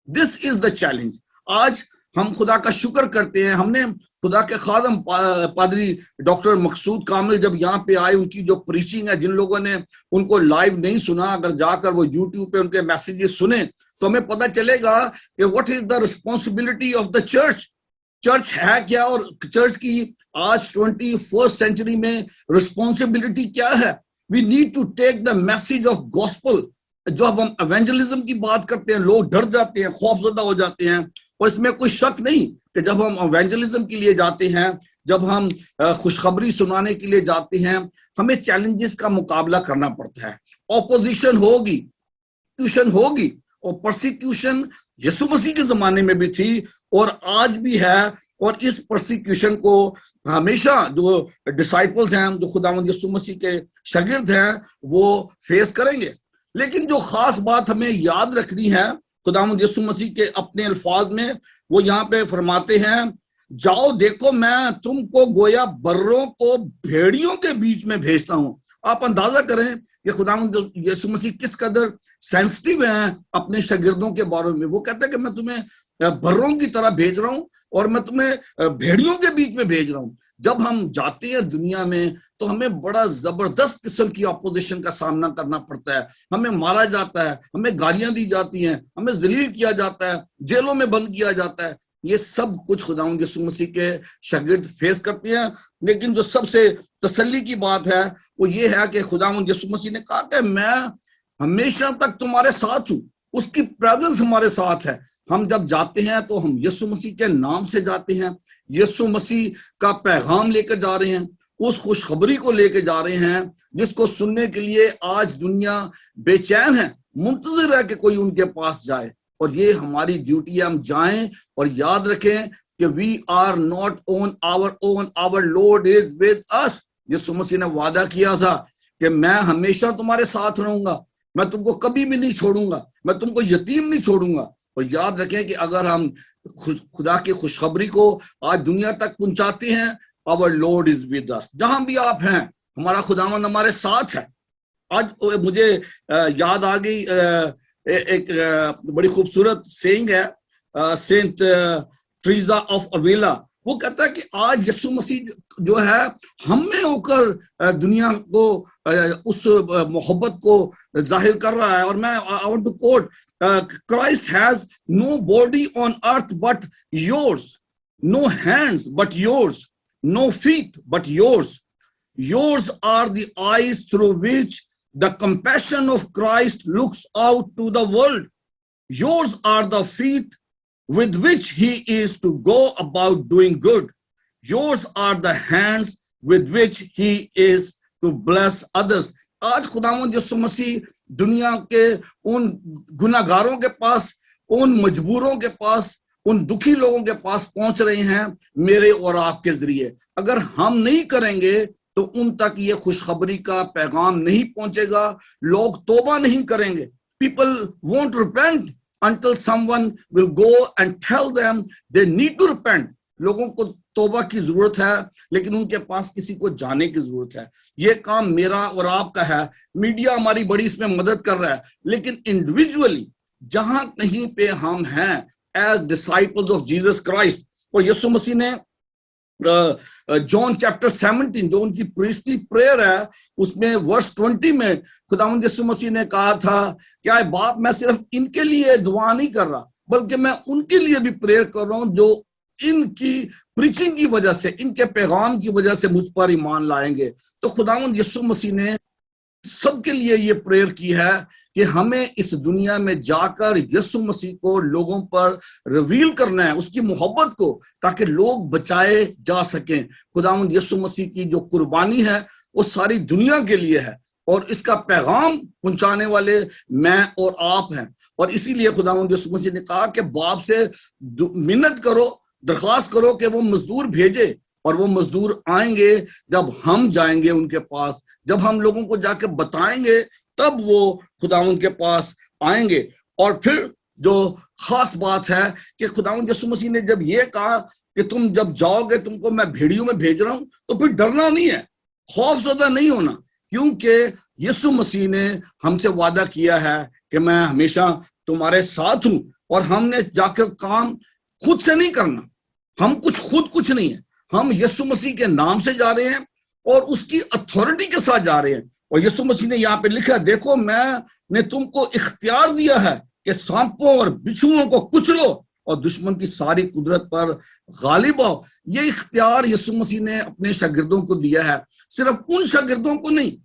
This is the challenge. آج ہم خدا کا شکر کرتے ہیں، ہم نے خدا کے خادم پادری ڈاکٹر مقصود کامل جب یہاں پہ آئے، ان کی جو پریچنگ ہے، جن لوگوں نے ان کو لائیو نہیں سنا، اگر جا کر وہ یوٹیوب پہ ان کے میسیجز سنیں تو ہمیں پتہ چلے گا کہ what is the responsibility of the church. Church ہے کیا، اور چرچ کی آج 21st سینچری میں رسپانسبلٹی کیا ہے۔ We need to take the message of gospel. جو اب ہم ایونجلزم کی بات کرتے ہیں، لوگ ڈر جاتے ہیں، خوف زدہ ہو جاتے ہیں، اور اس میں کوئی شک نہیں کہ جب ہم ایونجلزم کے لیے جاتے ہیں، جب ہم خوشخبری سنانے کے لیے جاتے ہیں، ہمیں چیلنجز کا مقابلہ کرنا پڑتا ہے، اپوزیشن ہوگی، پرسیکیوشن ہوگی، اور پرسیکیوشن یسوع مسیح کے زمانے میں بھی تھی اور آج بھی ہے، اور اس پرسیکیوشن کو ہمیشہ جو ڈسائپلز ہیں، جو خداوند یسوع مسیح کے شاگرد ہیں، وہ فیس کریں گے۔ لیکن جو خاص بات ہمیں یاد رکھنی ہے خداوند یسوع مسیح کے اپنے الفاظ میں، وہ یہاں پہ فرماتے ہیں، جاؤ دیکھو میں تم کو گویا بروں کو بھیڑیوں کے بیچ میں بھیجتا ہوں۔ آپ اندازہ کریں کہ خداوند یسوع مسیح کس قدر سینسٹیو ہیں اپنے شاگردوں کے بارے میں۔ وہ کہتے ہیں کہ میں تمہیں بروں کی طرح بھیج رہا ہوں اور میں تمہیں بھیڑیوں کے بیچ میں بھیج رہا ہوں۔ جب ہم جاتے ہیں دنیا میں تو ہمیں بڑا زبردست قسم کی اپوزیشن کا سامنا کرنا پڑتا ہے، ہمیں مارا جاتا ہے، ہمیں گالیاں دی جاتی ہیں، ہمیں ذلیل کیا جاتا ہے، جیلوں میں بند کیا جاتا ہے۔ یہ سب کچھ خداوند یسوع مسیح کے شاگرد فیس کرتے ہیں۔ لیکن جو سب سے تسلی کی بات ہے وہ یہ ہے کہ خداوند یسوع مسیح نے کہا کہ میں ہمیشہ تک تمہارے ساتھ ہوں، اس کی پریزنس ہمارے ساتھ ہے۔ ہم جب جاتے ہیں تو ہم یسوع مسیح کے نام سے جاتے ہیں، یسوع مسیح کا پیغام لے کر جا رہے ہیں، اس خوشخبری کو لے کے جا رہے ہیں جس کو سننے کے لیے آج دنیا بے چین ہے، منتظر ہے کہ کوئی ان کے پاس جائے۔ اور یہ ہماری ڈیوٹی ہے، ہم جائیں اور یاد رکھیں کہ we are not on our own, our Lord is with us۔ یسوع مسیح نے وعدہ کیا تھا کہ میں ہمیشہ تمہارے ساتھ رہوں گا، میں تم کو کبھی بھی نہیں چھوڑوں گا، میں تم کو یتیم نہیں چھوڑوں گا۔ اور یاد رکھیں کہ اگر ہم خدا کی خوشخبری کو آج دنیا تک پہنچاتے ہیں، our Lord is with us، جہاں بھی آپ ہیں ہمارا خداوند ہمارے ساتھ ہے۔ آج مجھے یاد آ گئی ایک بڑی خوبصورت سینگ ہے سینٹ ٹریزا آف اویلا۔ وہ کہتا ہے کہ آج یسوع مسیح جو ہے ہم میں ہو کر دنیا کو اس محبت کو ظاہر کر رہا ہے۔ اور میں I want to quote, Christ has no body on earth but yours, no hands but yours, no feet but yours. Yours are the eyes through which the compassion of Christ looks out to the world. Yours are the feet with which he is to go about doing good. Yours are the hands with which he is to bless others. آج خداوند یسوع مسیح دنیا کے ان گناہگاروں کے پاس، ان مجبوروں کے پاس، ان دکھی لوگوں کے پاس پہنچ رہے ہیں میرے اور آپ کے ذریعے۔ اگر ہم نہیں کریں گے تو ان تک یہ خوشخبری کا پیغام نہیں پہنچے گا، لوگ توبہ نہیں کریں گے۔ People won't repent until someone will go and tell them they need to repent۔ لوگوں کو توبہ کی ضرورت ہے لیکن ان کے پاس کسی کو جانے کی ضرورت ہے۔ یہ کام میرا اور آپ کا ہے، میڈیا ہماری بڑی اس میں مدد کر رہا ہے، لیکن انڈیویجولی جہاں کہیں پہ ہم ہیں as disciples of Jesus Christ. اور یسوع مسیح نے جون چیپٹر 17 جو ان کی پریسٹلی پریئر ہے اس میں ورس 20 میں خداوند یسوع مسیح نے کہا تھا کہ اے باپ میں صرف ان کے لیے دعا نہیں کر رہا بلکہ میں ان کے لیے بھی پریئر کر رہا ہوں جو ان کی پریچنگ کی وجہ سے، ان کے پیغام کی وجہ سے مجھ پر ایمان لائیں گے۔ تو خداوند یسوع مسیح نے سب کے لیے یہ پریئر کی ہے کہ ہمیں اس دنیا میں جا کر یسوع مسیح کو لوگوں پر ریویل کرنا ہے، اس کی محبت کو، تاکہ لوگ بچائے جا سکیں۔ خداوند یسوع مسیح کی جو قربانی ہے وہ ساری دنیا کے لیے ہے اور اس کا پیغام پہنچانے والے میں اور آپ ہیں۔ اور اسی لیے خداوند یسوع مسیح نے کہا کہ باپ سے منت کرو، درخواست کرو کہ وہ مزدور بھیجے، اور وہ مزدور آئیں گے جب ہم جائیں گے ان کے پاس، جب ہم لوگوں کو جا کے بتائیں گے تب وہ خداوند کے پاس آئیں گے۔ اور پھر جو خاص بات ہے کہ خداوند یسوع مسیح نے جب یہ کہا کہ تم جب جاؤ گے تم کو میں بھیڑیوں میں بھیج رہا ہوں، تو پھر ڈرنا نہیں ہے، خوف زدہ نہیں ہونا، کیونکہ یسوع مسیح نے ہم سے وعدہ کیا ہے کہ میں ہمیشہ تمہارے ساتھ ہوں۔ اور ہم نے جا کر کام خود سے نہیں کرنا، ہم کچھ نہیں ہے، ہم یسوع مسیح کے نام سے جا رہے ہیں اور اس کی اتھارٹی کے ساتھ جا رہے ہیں۔ اور یسوع مسیح نے یہاں پہ لکھا، دیکھو میں نے تم کو اختیار دیا ہے کہ سانپوں اور بچھوؤں کو کچلو اور دشمن کی ساری قدرت پر غالب آؤ۔ یہ اختیار یسوع مسیح نے اپنے شاگردوں کو دیا ہے، صرف ان شاگردوں کو نہیں،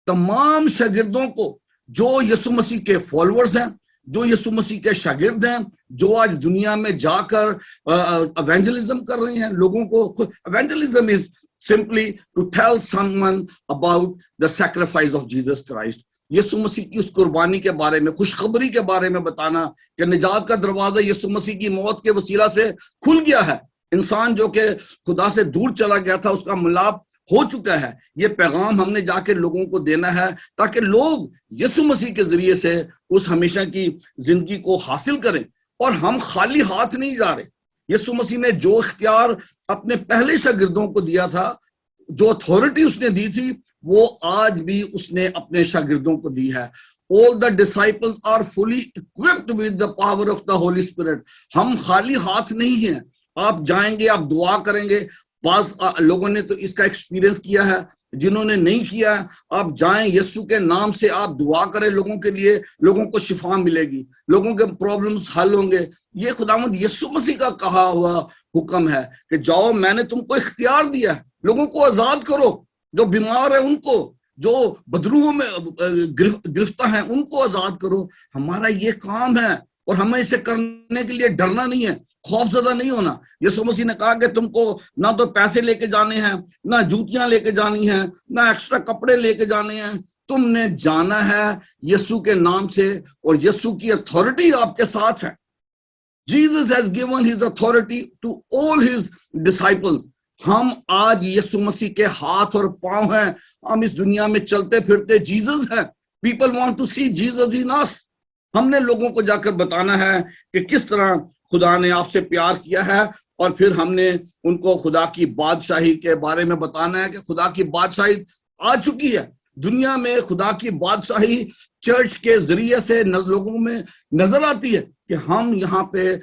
تمام شاگردوں کو جو یسوع مسیح کے فالوورز ہیں، جو یسوع مسیح کے شاگرد ہیں، جو آج دنیا میں جا کر ایونجلزم کر رہے ہیں، لوگوں کو evangelism is simply to tell someone about the sacrifice of Jesus Christ, یسوع مسیح کی اس قربانی کے بارے میں، خوشخبری کے بارے میں بتانا کہ نجات کا دروازہ یسوع مسیح کی موت کے وسیلہ سے کھل گیا ہے، انسان جو کہ خدا سے دور چلا گیا تھا اس کا ملاپ ہو چکا ہے۔ یہ پیغام ہم نے جا کے لوگوں کو دینا ہے تاکہ لوگ یسوع مسیح کے ذریعے سے اس ہمیشہ کی زندگی کو حاصل کریں، اور ہم خالی ہاتھ نہیں جا رہے۔ یسوع مسیح نے جو اختیار اپنے پہلے شاگردوں کو دیا تھا، جو اتھارٹی اس نے دی تھی، وہ آج بھی اس نے اپنے شاگردوں کو دی ہے۔ All the disciples are fully equipped with the power of the Holy Spirit۔ ہم خالی ہاتھ نہیں ہیں۔ آپ جائیں گے، آپ دعا کریں گے۔ بعض لوگوں نے تو اس کا ایکسپیرینس کیا ہے، جنہوں نے نہیں کیا، آپ جائیں، یسوع کے نام سے آپ دعا کریں لوگوں کے لیے، لوگوں کو شفا ملے گی، لوگوں کے پرابلمز حل ہوں گے۔ یہ خداوند یسوع مسیح کا کہا ہوا حکم ہے کہ جاؤ، میں نے تم کو اختیار دیا ہے، لوگوں کو آزاد کرو، جو بیمار ہیں ان کو، جو بدروحوں میں گرفتہ ہیں ان کو آزاد کرو۔ ہمارا یہ کام ہے، اور ہمیں اسے کرنے کے لیے ڈرنا نہیں ہے، خوف زدہ نہیں ہونا۔ یسوع مسیح نے کہا کہ تم کو نہ تو پیسے لے کے جانے ہیں، نہ جوتیاں لے کے جانی ہیں، نہ ایکسٹرا کپڑے لے کے جانے ہیں، تم نے جانا ہے یسوع کے نام سے، اور یسوع کی اتھارٹی آپ کے ساتھ ہے۔ Jesus has given his authority to all his disciples۔ ہم آج یسوع مسیح کے ہاتھ اور پاؤں ہیں، ہم اس دنیا میں چلتے پھرتے جیزس ہیں۔ People want to see Jesus in us۔ ہم نے لوگوں کو جا کر بتانا ہے کہ کس طرح خدا نے آپ سے پیار کیا ہے، اور پھر ہم نے ان کو خدا کی بادشاہی کے بارے میں بتانا ہے کہ خدا کی بادشاہی آ چکی ہے دنیا میں۔ خدا کی بادشاہی چرچ کے ذریعے سے لوگوں میں نظر آتی ہے کہ ہم یہاں پہ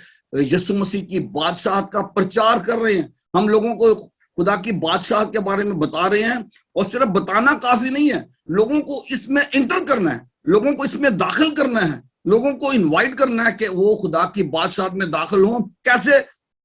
یسوع مسیح کی بادشاہت کا پرچار کر رہے ہیں، ہم لوگوں کو خدا کی بادشاہت کے بارے میں بتا رہے ہیں، اور صرف بتانا کافی نہیں ہے، لوگوں کو اس میں انٹر کرنا ہے، لوگوں کو اس میں داخل کرنا ہے، لوگوں کو انوائٹ کرنا ہے کہ وہ خدا کی بادشاہت میں داخل ہوں۔ کیسے؟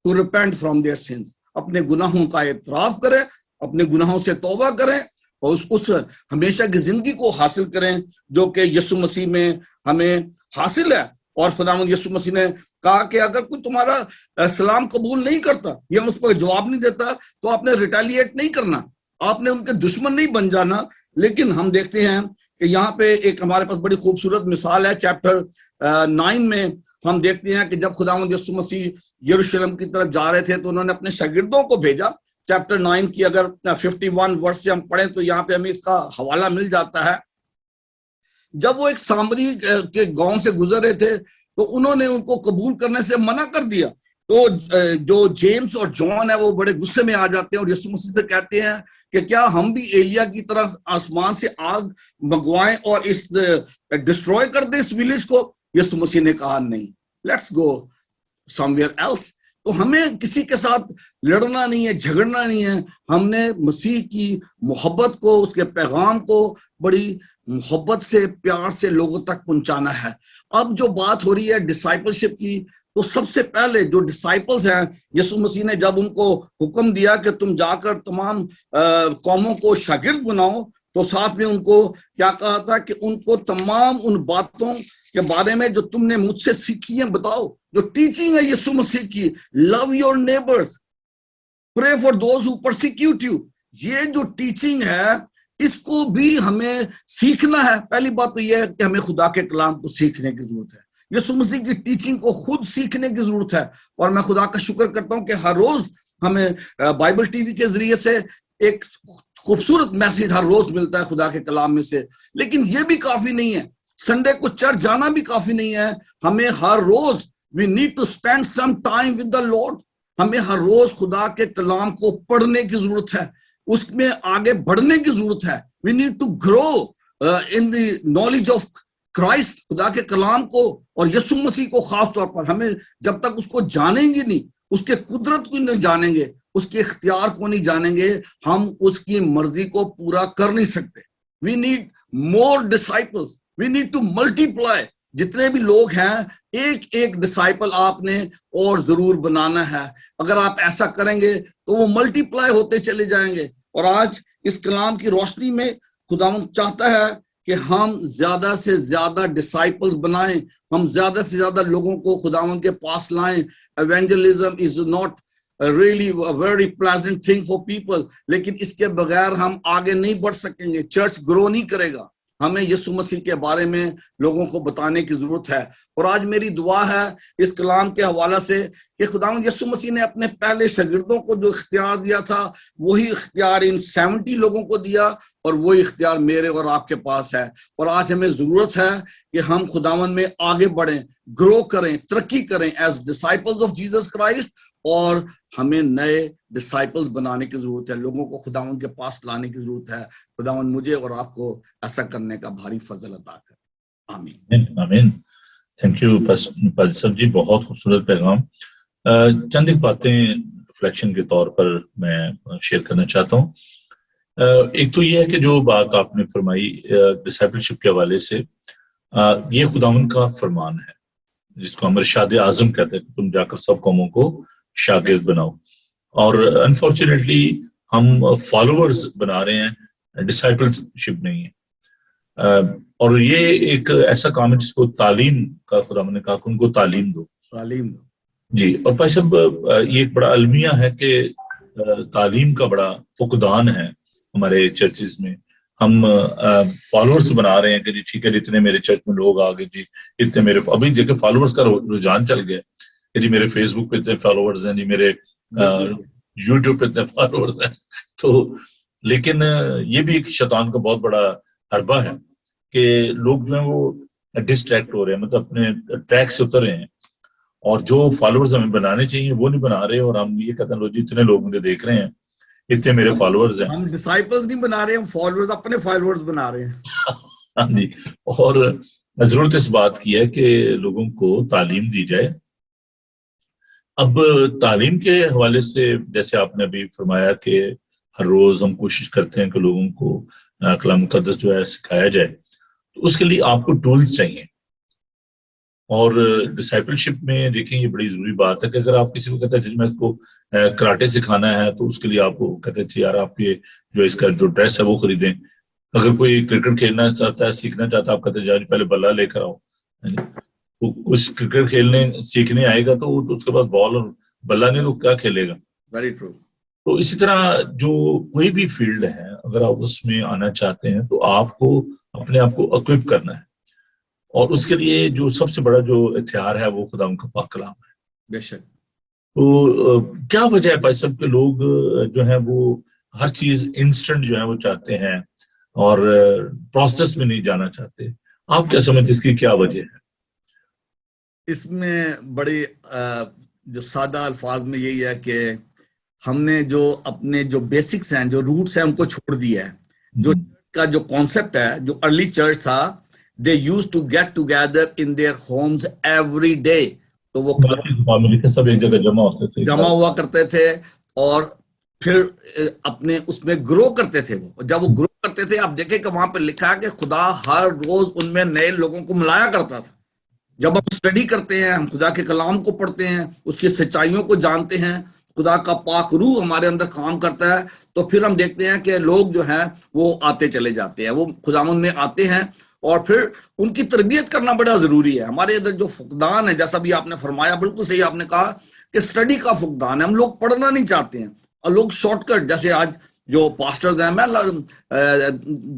To repent from their sins, اپنے گناہوں کا اعتراف کریں، اپنے گناہوں سے توبہ کریں، اور اس ہمیشہ کی زندگی کو حاصل کریں جو کہ یسوع مسیح میں ہمیں حاصل ہے۔ اور خداوند یسوع مسیح نے کہا کہ اگر کوئی تمہارا سلام قبول نہیں کرتا یا اس پر جواب نہیں دیتا تو آپ نے ریٹیلیٹ نہیں کرنا، آپ نے ان کے دشمن نہیں بن جانا۔ لیکن ہم دیکھتے ہیں کہ یہاں پہ ایک ہمارے پاس بڑی خوبصورت مثال ہے، چیپٹر 9 میں ہم دیکھتے ہیں کہ جب خداوند یسوع مسیح یروشلم کی طرف جا رہے تھے تو انہوں نے اپنے شاگردوں کو بھیجا۔ چیپٹر 9 کی اگر 51 ورس سے ہم پڑھیں تو یہاں پہ ہمیں اس کا حوالہ مل جاتا ہے۔ جب وہ ایک سامری کے گاؤں سے گزر رہے تھے تو انہوں نے ان کو قبول کرنے سے منع کر دیا، تو جو جیمز اور جان ہے وہ بڑے غصے میں آ جاتے ہیں اور یسوع مسیح سے کہتے ہیں کہ کیا ہم بھی ایلیا کی طرح آسمان سے آگ منگوائیں اور اس ڈسٹروائے کر دیں اس ولیج کو؟ یسوع مسیح نے کہا نہیں، let's go somewhere else. تو ہمیں کسی کے ساتھ لڑنا نہیں ہے، جھگڑنا نہیں ہے، ہم نے مسیح کی محبت کو، اس کے پیغام کو بڑی محبت سے، پیار سے لوگوں تک پہنچانا ہے۔ اب جو بات ہو رہی ہے ڈسائپلشپ کی، تو سب سے پہلے جو ڈسائپلز ہیں، یسوع مسیح نے جب ان کو حکم دیا کہ تم جا کر تمام قوموں کو شاگرد بناؤ، تو ساتھ میں ان کو کیا کہا تھا کہ ان کو تمام ان باتوں کے بارے میں جو تم نے مجھ سے سیکھی ہیں بتاؤ۔ جو ٹیچنگ ہے یسوع مسیح کی، love your neighbours, pray for those who persecute you, یہ جو ٹیچنگ ہے اس کو بھی ہمیں سیکھنا ہے۔ پہلی بات تو یہ ہے کہ ہمیں خدا کے کلام کو سیکھنے کی ضرورت ہے، یسوع مسیح کی ٹیچنگ کو خود سیکھنے کی ضرورت ہے۔ اور میں خدا کا شکر کرتا ہوں کہ ہر روز ہمیں بائبل ٹی وی کے ذریعے سے ایک خوبصورت میسیج ہر روز ملتا ہے خدا کے کلام میں سے، لیکن یہ بھی کافی نہیں ہے، سنڈے کو چرچ جانا بھی کافی نہیں ہے، ہمیں ہر روز we need to spend some time with the Lord۔ ہمیں ہر روز خدا کے کلام کو پڑھنے کی ضرورت ہے، اس میں آگے بڑھنے کی ضرورت ہے۔ we need to grow in the knowledge of Christ، خدا کے کلام کو اور یسوع مسیح کو خاص طور پر۔ ہمیں جب تک اس کو جانیں گے نہیں، اس کے قدرت کو نہیں جانیں گے، اس کے اختیار کو نہیں جانیں گے، ہم اس کی مرضی کو پورا کر نہیں سکتے۔ we need more disciples، we need to multiply۔ جتنے بھی لوگ ہیں ایک ایک ڈسائپل آپ نے اور ضرور بنانا ہے۔ اگر آپ ایسا کریں گے تو وہ ملٹی پلائی ہوتے چلے جائیں گے۔ اور آج اس کلام کی روشنی میں خداوند چاہتا ہے کہ ہم زیادہ سے زیادہ ڈسائپلز بنائیں, ہم زیادہ سے زیادہ لوگوں کو خداوند کے پاس لائیں. Evangelism is not really a very pleasant thing for people, لیکن اس کے بغیر ہم آگے نہیں بڑھ سکیں گے, چرچ گرو نہیں کرے گا. ہمیں یسوع مسیح کے بارے میں لوگوں کو بتانے کی ضرورت ہے. اور آج میری دعا ہے اس کلام کے حوالے سے کہ خداوند یسوع مسیح نے اپنے پہلے شاگردوں کو جو اختیار دیا تھا وہی اختیار ان 70 لوگوں کو دیا, اور وہی اختیار میرے اور آپ کے پاس ہے. اور آج ہمیں ضرورت ہے کہ ہم خداوند میں آگے بڑھیں, گرو کریں, ترقی کریں as disciples of Jesus Christ. اور ہمیں نئے ڈسائپلز بنانے کی ضرورت ہے, لوگوں کو خداوند کے پاس لانے کی ضرورت ہے. خداوند مجھے اور آپ کو ایسا کرنے کا بھاری فضل عطا کرے. آمین آمین. تھینک یو پادری صاحب جی, بہت خوبصورت پیغام. چند ایک باتیں ریفلیکشن کے طور پر میں شیئر کرنا چاہتا ہوں. ایک تو یہ ہے کہ جو بات آپ نے فرمائی ڈسائپلشپ کے حوالے سے, یہ خداوند کا فرمان ہے جس کو ہم ارشاد اعظم کہتے ہیں کہ تم جا کر سب قوموں کو شاگرد بناؤ. اور انفارچونیٹلی ہم فالوورز بنا رہے ہیں, ڈسائپلشپ نہیں ہے. اور یہ ایک ایسا کام ہے جس کو تعلیم کا خدا نے کہا کہ ان کو تعلیم دو. جی, اور بھائی صاحب یہ ایک بڑا المیہ ہے کہ تعلیم کا بڑا فقدان ہے ہمارے چرچز میں. ہم فالوورز بنا رہے ہیں کہ جی ٹھیک ہے, اتنے میرے چرچ میں لوگ آ گئے, جی اتنے میرے, ابھی دیکھیں فالوورز کا رجحان چل گیا کہ جی میرے فیس بک پہ اتنے فالوورز ہیں, جی میرے یوٹیوب پہ اتنے فالوورز ہیں. تو لیکن یہ بھی ایک شیطان کا بہت بڑا حربہ ہے کہ لوگ جو ہیں وہ ڈسٹریکٹ ہو رہے ہیں, مطلب اپنے ٹریک سے اتر رہے ہیں, اور جو فالوورز ہمیں بنانے چاہیے وہ نہیں بنا رہے. اور ہم یہ کہتے ہیں لو جی اتنے لوگ مجھے دیکھ رہے ہیں, اتنے میرے فالوورز ہیں. ہم ڈسائپلز نہیں بنا رہے, ہم فالوورز, اپنے فالوورز بنا رہے ہیں. ہاں جی, اور ضرورت اس بات کی ہے کہ لوگوں کو تعلیم دی جائے. اب تعلیم کے حوالے سے جیسے آپ نے ابھی فرمایا کہ ہر روز ہم کوشش کرتے ہیں کہ لوگوں کو کلام مقدس جو ہے سکھایا جائے, تو اس کے لیے آپ کو ٹولز چاہیے. اور ڈسائپلشپ میں دیکھیں یہ بڑی ضروری بات ہے کہ اگر آپ کسی کو کہتے ہیں جس میں اس کو کراٹے سکھانا ہے تو اس کے لیے آپ کو کہتے ہیں یار آپ یہ جو اس کا جو ڈریس ہے وہ خریدیں. اگر کوئی کرکٹ کھیلنا چاہتا ہے, سیکھنا چاہتا ہے, آپ کہتے ہیں جی پہلے بلہ لے کر آؤ. اس کرکٹ کھیلنے سیکھنے آئے گا تو اس کے پاس بال اور بلہ نہیں تو کیا کھیلے گا. Very true. تو اسی طرح جو کوئی بھی فیلڈ ہے اگر آپ اس میں آنا چاہتے ہیں تو آپ کو اپنے آپ کو اکوپ کرنا ہے, اور اس کے لیے جو سب سے بڑا جو ہتھیار ہے وہ خدا ان کا پاک کلام ہے. بے شک. تو کیا وجہ ہے بھائی صاحب کہ لوگ جو ہیں وہ ہر چیز انسٹنٹ جو ہے وہ چاہتے ہیں اور پروسیس میں نہیں جانا چاہتے؟ آپ کیا سمجھتے اس کی کیا وجہ ہے؟ اس میں بڑی جو سادہ الفاظ میں یہی ہے کہ ہم نے جو اپنے جو بیسکس ہیں, جو روٹس ہیں, ان کو چھوڑ دیا ہے. جو کا جو کانسیپٹ ہے, جو ارلی چرچ تھا, they used to get together in their homes every day. تو وہ سب ایک جگہ جمع ہوا کرتے تھے اور پھر اپنے اس میں گرو کرتے تھے. وہ جب وہ گرو کرتے تھے, آپ دیکھیں کہ وہاں پہ لکھا ہے کہ خدا ہر روز ان میں نئے لوگوں کو ملایا کرتا تھا. جب ہم اسٹڈی کرتے ہیں, ہم خدا کے کلام کو پڑھتے ہیں, اس کی سچائیوں کو جانتے ہیں, خدا کا پاک روح ہمارے اندر کام کرتا ہے, تو پھر ہم دیکھتے ہیں کہ لوگ جو ہیں وہ آتے چلے جاتے ہیں, وہ خداوند میں آتے ہیں, اور پھر ان کی تربیت کرنا بڑا ضروری ہے. ہمارے ادھر جو فقدان ہے, جیسا بھی آپ نے فرمایا, بالکل صحیح آپ نے کہا کہ اسٹڈی کا فقدان ہے. ہم لوگ پڑھنا نہیں چاہتے ہیں, اور لوگ شارٹ کٹ, جیسے آج جو پاسٹرز ہیں, میں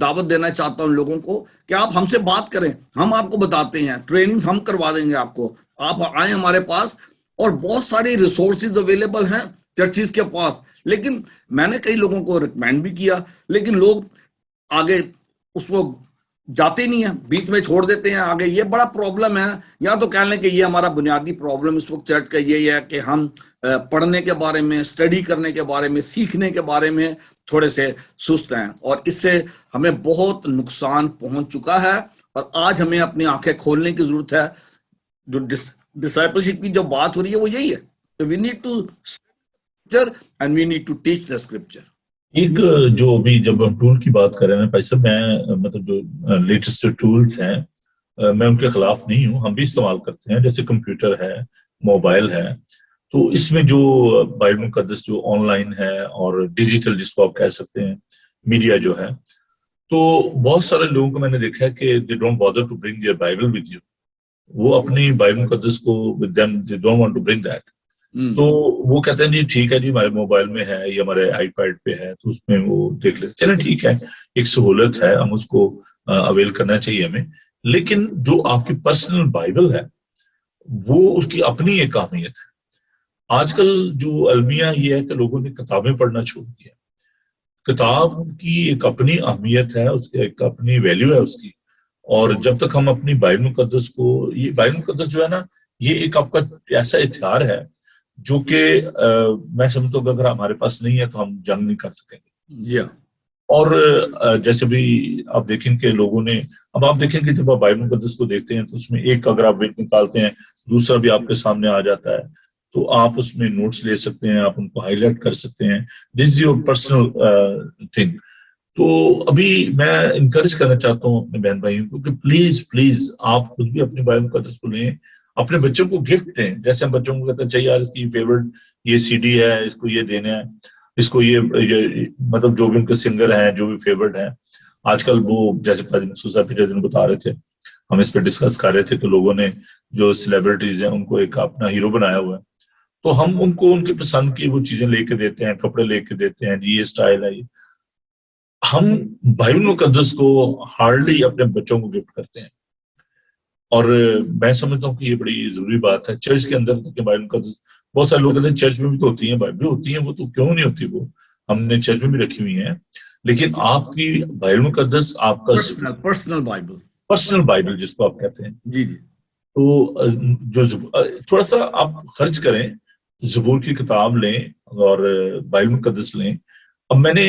دعوت دینا چاہتا ہوں لوگوں کو کہ آپ ہم سے بات کریں, ہم آپ کو بتاتے ہیں, ٹریننگ ہم کروا دیں گے آپ کو, آپ آئیں ہمارے پاس. اور بہت ساری ریسورسز اویلیبل ہیں چرچز کے پاس. لیکن میں نے کئی لوگوں کو ریکمینڈ بھی کیا, لیکن لوگ آگے اس وقت جاتے نہیں ہیں, بیچ میں چھوڑ دیتے ہیں آگے. یہ بڑا پرابلم ہے. یا تو کہہ لیں کہ یہ ہمارا بنیادی پرابلم اس وقت چرچ کا یہی ہے کہ ہم پڑھنے کے بارے میں, اسٹڈی کرنے کے بارے میں, سیکھنے کے بارے میں تھوڑے سے سست ہیں, اور اس سے ہمیں بہت نقصان پہنچ چکا ہے. اور آج ہمیں اپنی آنکھیں کھولنے کی ضرورت ہے. جو ڈسائپلشپ کی جو بات ہو رہی ہے وہ یہی ہے, we need to and we need to teach the scripture. ایک جو ابھی جب ہم ٹول کی بات کر رہے ہیں بھائی صاحب, میں مطلب جو لیٹسٹ ٹولز ہیں میں ان کے خلاف نہیں ہوں, ہم بھی استعمال کرتے ہیں, جیسے کمپیوٹر ہے, موبائل ہے. تو اس میں جو بائبل مقدس جو آن لائن ہے اور ڈیجیٹل جس کو آپ کہہ سکتے ہیں میڈیا جو ہے, تو بہت سارے لوگوں کو میں نے دیکھا ہے کہ they don't bother to bring their Bible with you. وہ اپنی بائبل مقدس کو with them they don't want to bring that. تو وہ کہتے ہیں جی ٹھیک ہے جی ہمارے موبائل میں ہے یا ہمارے آئی پیڈ پہ ہے تو اس میں وہ دیکھ لیتے. چلیں ٹھیک ہے, ایک سہولت ہے, ہم اس کو اویل کرنا چاہیے ہمیں. لیکن جو آپ کی پرسنل بائبل ہے وہ اس کی اپنی ایک اہمیت ہے. آج کل جو المیہ یہ ہے کہ لوگوں نے کتابیں پڑھنا چھوڑ دیا. کتاب کی ایک اپنی اہمیت ہے, اس کی ایک اپنی ویلیو ہے اس کی. اور جب تک ہم اپنی بائبل مقدس کو, یہ بائبل مقدس جو ہے نا یہ ایک آپ کا ایسا ہتھیار ہے جو کہ میں سمجھتا ہوں کہ اگر ہمارے پاس نہیں ہے تو ہم جنگ نہیں کر سکیں گے. اور جیسے بھی آپ دیکھیں کہ لوگوں نے, اب آپ دیکھیں کہ جب آپ بائبل مقدس کو دیکھتے ہیں تو اس میں ایک اگر آپ ویٹ نکالتے ہیں دوسرا بھی آپ کے سامنے آ جاتا ہے, تو آپ اس میں نوٹس لے سکتے ہیں, آپ ان کو ہائی لائٹ کر سکتے ہیں. دس از یور پرسنل تھنگ. تو ابھی میں انکریج کرنا چاہتا ہوں اپنے بہن بھائیوں کو کہ پلیز پلیز آپ خود بھی اپنی بائبل مقدس کو لیں, اپنے بچوں کو گفٹ دیں. جیسے ہم بچوں کو کہتے ہیں چاہیے یار اس کی فیورٹ یہ سی ڈی ہے, اس کو یہ دینا ہے, اس کو یہ مطلب جو بھی ان کے سنگر ہیں جو بھی فیورٹ ہیں. آج کل وہ جیسے صاحب پچھلے دن بتا رہے تھے, ہم اس پہ ڈسکس کر رہے تھے کہ لوگوں نے جو سیلیبریٹیز ہیں ان کو ایک اپنا ہیرو بنایا ہوا ہے. تو ہم ان کو ان کی پسند کی وہ چیزیں لے کے دیتے ہیں, کپڑے لے کے دیتے ہیں, جی یہ اسٹائل ہے. یہ ہم بائبل مقدس کو ہارڈلی اپنے بچوں کو گفٹ کرتے ہیں, اور میں سمجھتا ہوں کہ یہ بڑی ضروری بات ہے. چرچ کے اندر بائبل مقدس بہت سارے لوگ کہتے ہیں چرچ میں بھی تو ہوتی ہیں, بائبل ہوتی ہیں, وہ تو کیوں نہیں ہوتی, وہ ہم نے چرچ میں بھی رکھی ہوئی ہیں. لیکن آپ کی بائبل مقدس آپ کا پرسنل بائبل جس کو آپ کہتے ہیں, جی جی, تو جو تھوڑا سا آپ خرچ کریں, زبور کی کتاب لیں اور بائبل مقدس لیں. اب میں نے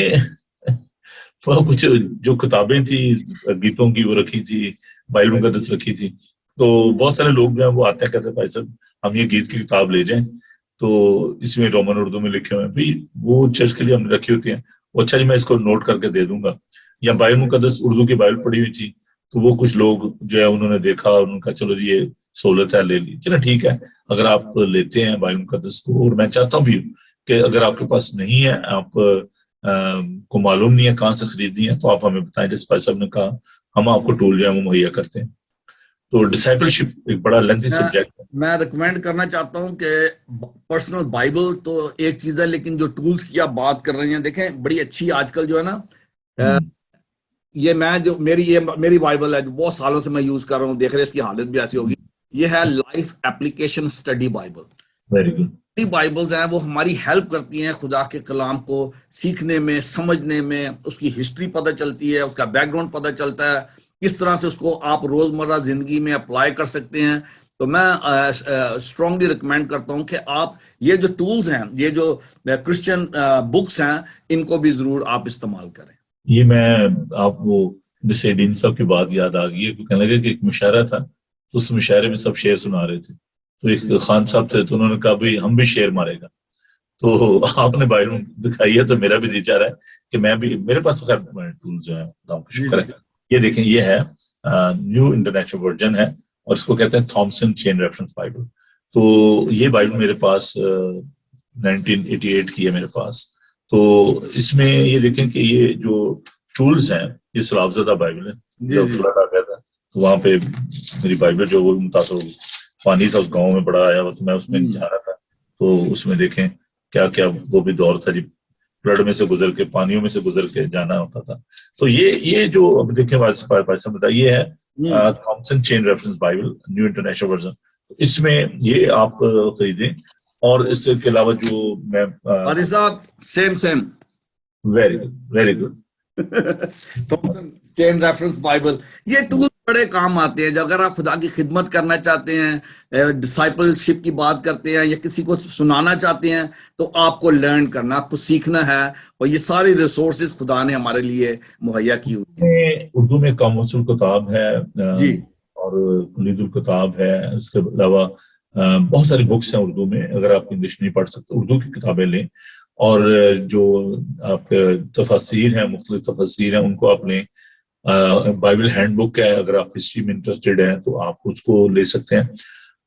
کچھ جو کتابیں تھی گیتوں کی وہ رکھی تھی, بائبل مقدس رکھی تھی. تو بہت سارے لوگ جو ہیں وہ آتے ہیں کہتے ہیں بھائی صاحب ہم یہ گیت کی کتاب لے جائیں, تو اس میں رومن اردو میں لکھے ہوئے ہیں, بھائی وہ چرچ کے لیے ہم نے رکھی ہوتی ہیں. اچھا جی میں اس کو نوٹ کر کے دے دوں گا. یا بائبل مقدس اردو کی بائبل پڑھی ہوئی تھی, تو وہ کچھ لوگ جو ہے انہوں نے دیکھا اور ان کا چلو جی یہ سہولت ہے لے لی. چلو ٹھیک ہے, اگر آپ لیتے ہیں بائبل مقدس کو, اور میں چاہتا ہوں بھی کہ اگر آپ کے پاس نہیں ہے, آپ کو معلوم نہیں ہے کہاں سے خریدنی ہے, تو آپ ہمیں بتائیں. جیسے بھائی صاحب نے کہا ہم آپ کو ٹول جو ہے وہ مہیا کرتے ہیں. تو ڈسائپلشپ ایک بڑا لینتھی سبجیکٹ ہے. میں ریکمینڈ کرنا چاہتا ہوں کہ پرسنل بائبل تو ایک چیز ہے, لیکن جو ٹولز کی آپ بات کر رہے ہیں دیکھیں بڑی اچھی آج کل جو ہے نا, یہ میں جو میری بائبل ہے جو بہت سالوں سے میں یوز کر رہا ہوں, دیکھ رہے اس کی حالت بھی ایسی ہوگی, یہ ہے life application study Bible. Very good. Bibles ہیں وہ ہماری ہیلپ کرتی ہیں خدا کے کلام کو سیکھنے میں, سمجھنے میں. اس کی ہسٹری پتہ چلتی ہے, اس کا بیک گراؤنڈ پتہ چلتا ہے, کس طرح سے اس کو آپ روزمرہ زندگی میں اپلائی کر سکتے ہیں. تو میں اسٹرانگلی ریکمینڈ کرتا ہوں کہ آپ یہ جو ٹولز ہیں, یہ جو کرسچن بکس ہیں, ان کو بھی ضرور آپ استعمال کریں. یہ میں آپ وہ جیسے ڈین صاحب کی بات یاد آ گئی ہے, کہنے لگے کہ ایک مشاعرہ تھا, تو اس مشاعرے میں سب شعر سنا رہے تھے. تو ایک خان صاحب تھے, تو انہوں نے کہا بھائی ہم بھی شعر مارے گا. تو آپ نے بائبل دکھائی ہے, تو میرا بھی جی چاہ رہا ہے کہ میں بھی, میرے پاس تو خیر ٹولز جو ہیں خدا کا شکر ہے. یہ دیکھیں یہ ہے نیو انٹرنیشنل ورژن ہے, اور اس کو کہتے ہیں تھامسن چین ریفرنس بائبل. تو یہ بائبل میرے پاس 1988 کی ہے میرے پاس. تو اس میں یہ دیکھیں کہ یہ جو ٹولز ہیں یہ سلاب زدہ بائبل ہے. جب فلڈ آ گیا تھا تو وہاں پہ میری بائبل جو وہ متاثر ہوگی, پانی تھا اس گاؤں میں بڑا آیا ہوا, تو میں اس میں جا رہا تھا. تو اس میں دیکھیں کیا کیا وہ بھی دور تھا جی, فلڈ میں سے گزر کے, پانیوں میں سے گزر کے جانا ہوتا تھا. تو یہ جو اب دیکھیں یہ ہے Thompson Chain Reference Bible New International Version. اس میں یہ آپ خریدیں. اور اس کے علاوہ جو میں same very good very good Thompson Chain Reference Bible, یہ ٹول بڑے کام آتے ہیں. جو اگر آپ خدا کی خدمت کرنا چاہتے ہیں, ڈسائپل شپ کی بات کرتے ہیں, یا کسی کو سنانا چاہتے ہیں, تو آپ کو لرن کرنا, آپ کو سیکھنا ہے. اور یہ ساری ریسورسز خدا نے ہمارے لیے مہیا کی ہوئی ہیں. اردو میں قاموس الکتاب ہے جی, اور کلید الکتاب ہے. اس کے علاوہ بہت ساری بکس ہیں اردو میں. اگر آپ انگلش نہیں پڑھ سکتے, اردو کی کتابیں لیں. اور جو آپ تفاسیر ہیں, مختلف تفاسیر ہیں, ان کو آپ لیں. بائبل ہینڈ بک ہے, اگر آپ ہسٹری میں انٹرسٹیڈ ہیں تو آپ اس کو لے سکتے ہیں.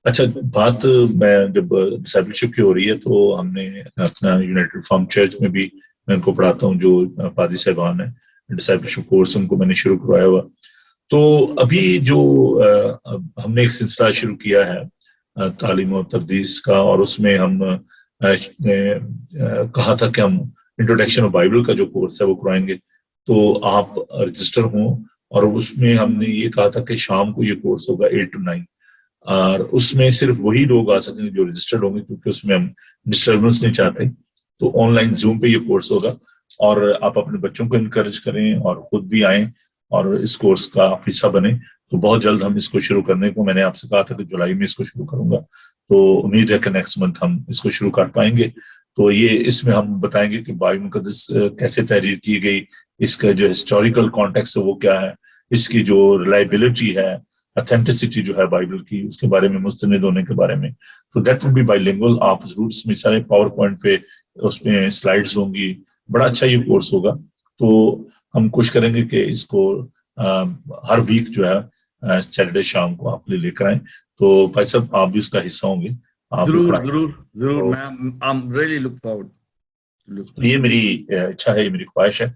اچھا بات میں جب ڈسائپلشپ کی ہو رہی ہے, تو ہم نے اپنا یونائٹڈ فارم چرچ میں بھی میں ان کو پڑھاتا ہوں جو پادری صاحبان ہیں, डिसाइपलशिप कोर्स उनको मैंने शुरू करवाया हुआ। तो अभी जो हमने एक सिलसिला शुरू किया है तालीम और तरदीस का, और उसमें हम कहा था कि हम इंट्रोडक्शन ऑफ बाइबल का जो कोर्स है वो करवाएंगे, तो आप रजिस्टर हों। और उसमें हमने ये कहा था कि शाम को ये कोर्स होगा 8 to 9, और उसमें सिर्फ वही लोग आ सकेंगे जो रजिस्टर्ड होंगे, क्योंकि उसमें हम डिस्टर्बेंस नहीं चाहते। तो ऑनलाइन जूम पे ये कोर्स होगा, और आप अपने बच्चों को इनकरेज करें और खुद भी आएं और इस कोर्स का हिस्सा बने। तो बहुत जल्द हम इसको शुरू करने को, मैंने आपसे कहा था कि जुलाई में इसको शुरू करूंगा, तो उम्मीद है कि नेक्स्ट मंथ हम इसको शुरू कर पाएंगे। तो ये इसमें हम बताएंगे कि बाइबल मुकद्दस कैसे तहरीर की गई, इसका जो हिस्टोरिकल कॉन्टेक्स्ट है वो क्या है, इसकी जो रिलायबिलिटी है, ऑथेंटिसिटी जो है बाइबल की, उसके बारे में, मुस्तनिद होने के बारे में। तो दैट वुड बी बाइलिंगुअल। आप जरूर इसमें सारे पावर पॉइंट पे उसमें स्लाइड्स होंगी, बड़ा अच्छा ये कोर्स होगा। तो हम कोशिश करेंगे कि इसको हर वीक जो है सैटरडे शाम को आप लेकर आए। तो भाई साहब आप भी उसका हिस्सा होंगे, आप जरूर जरूर जरूर, मैं I am really look forward. ये मेरी इच्छा है, ये मेरी ख्वाहिश है।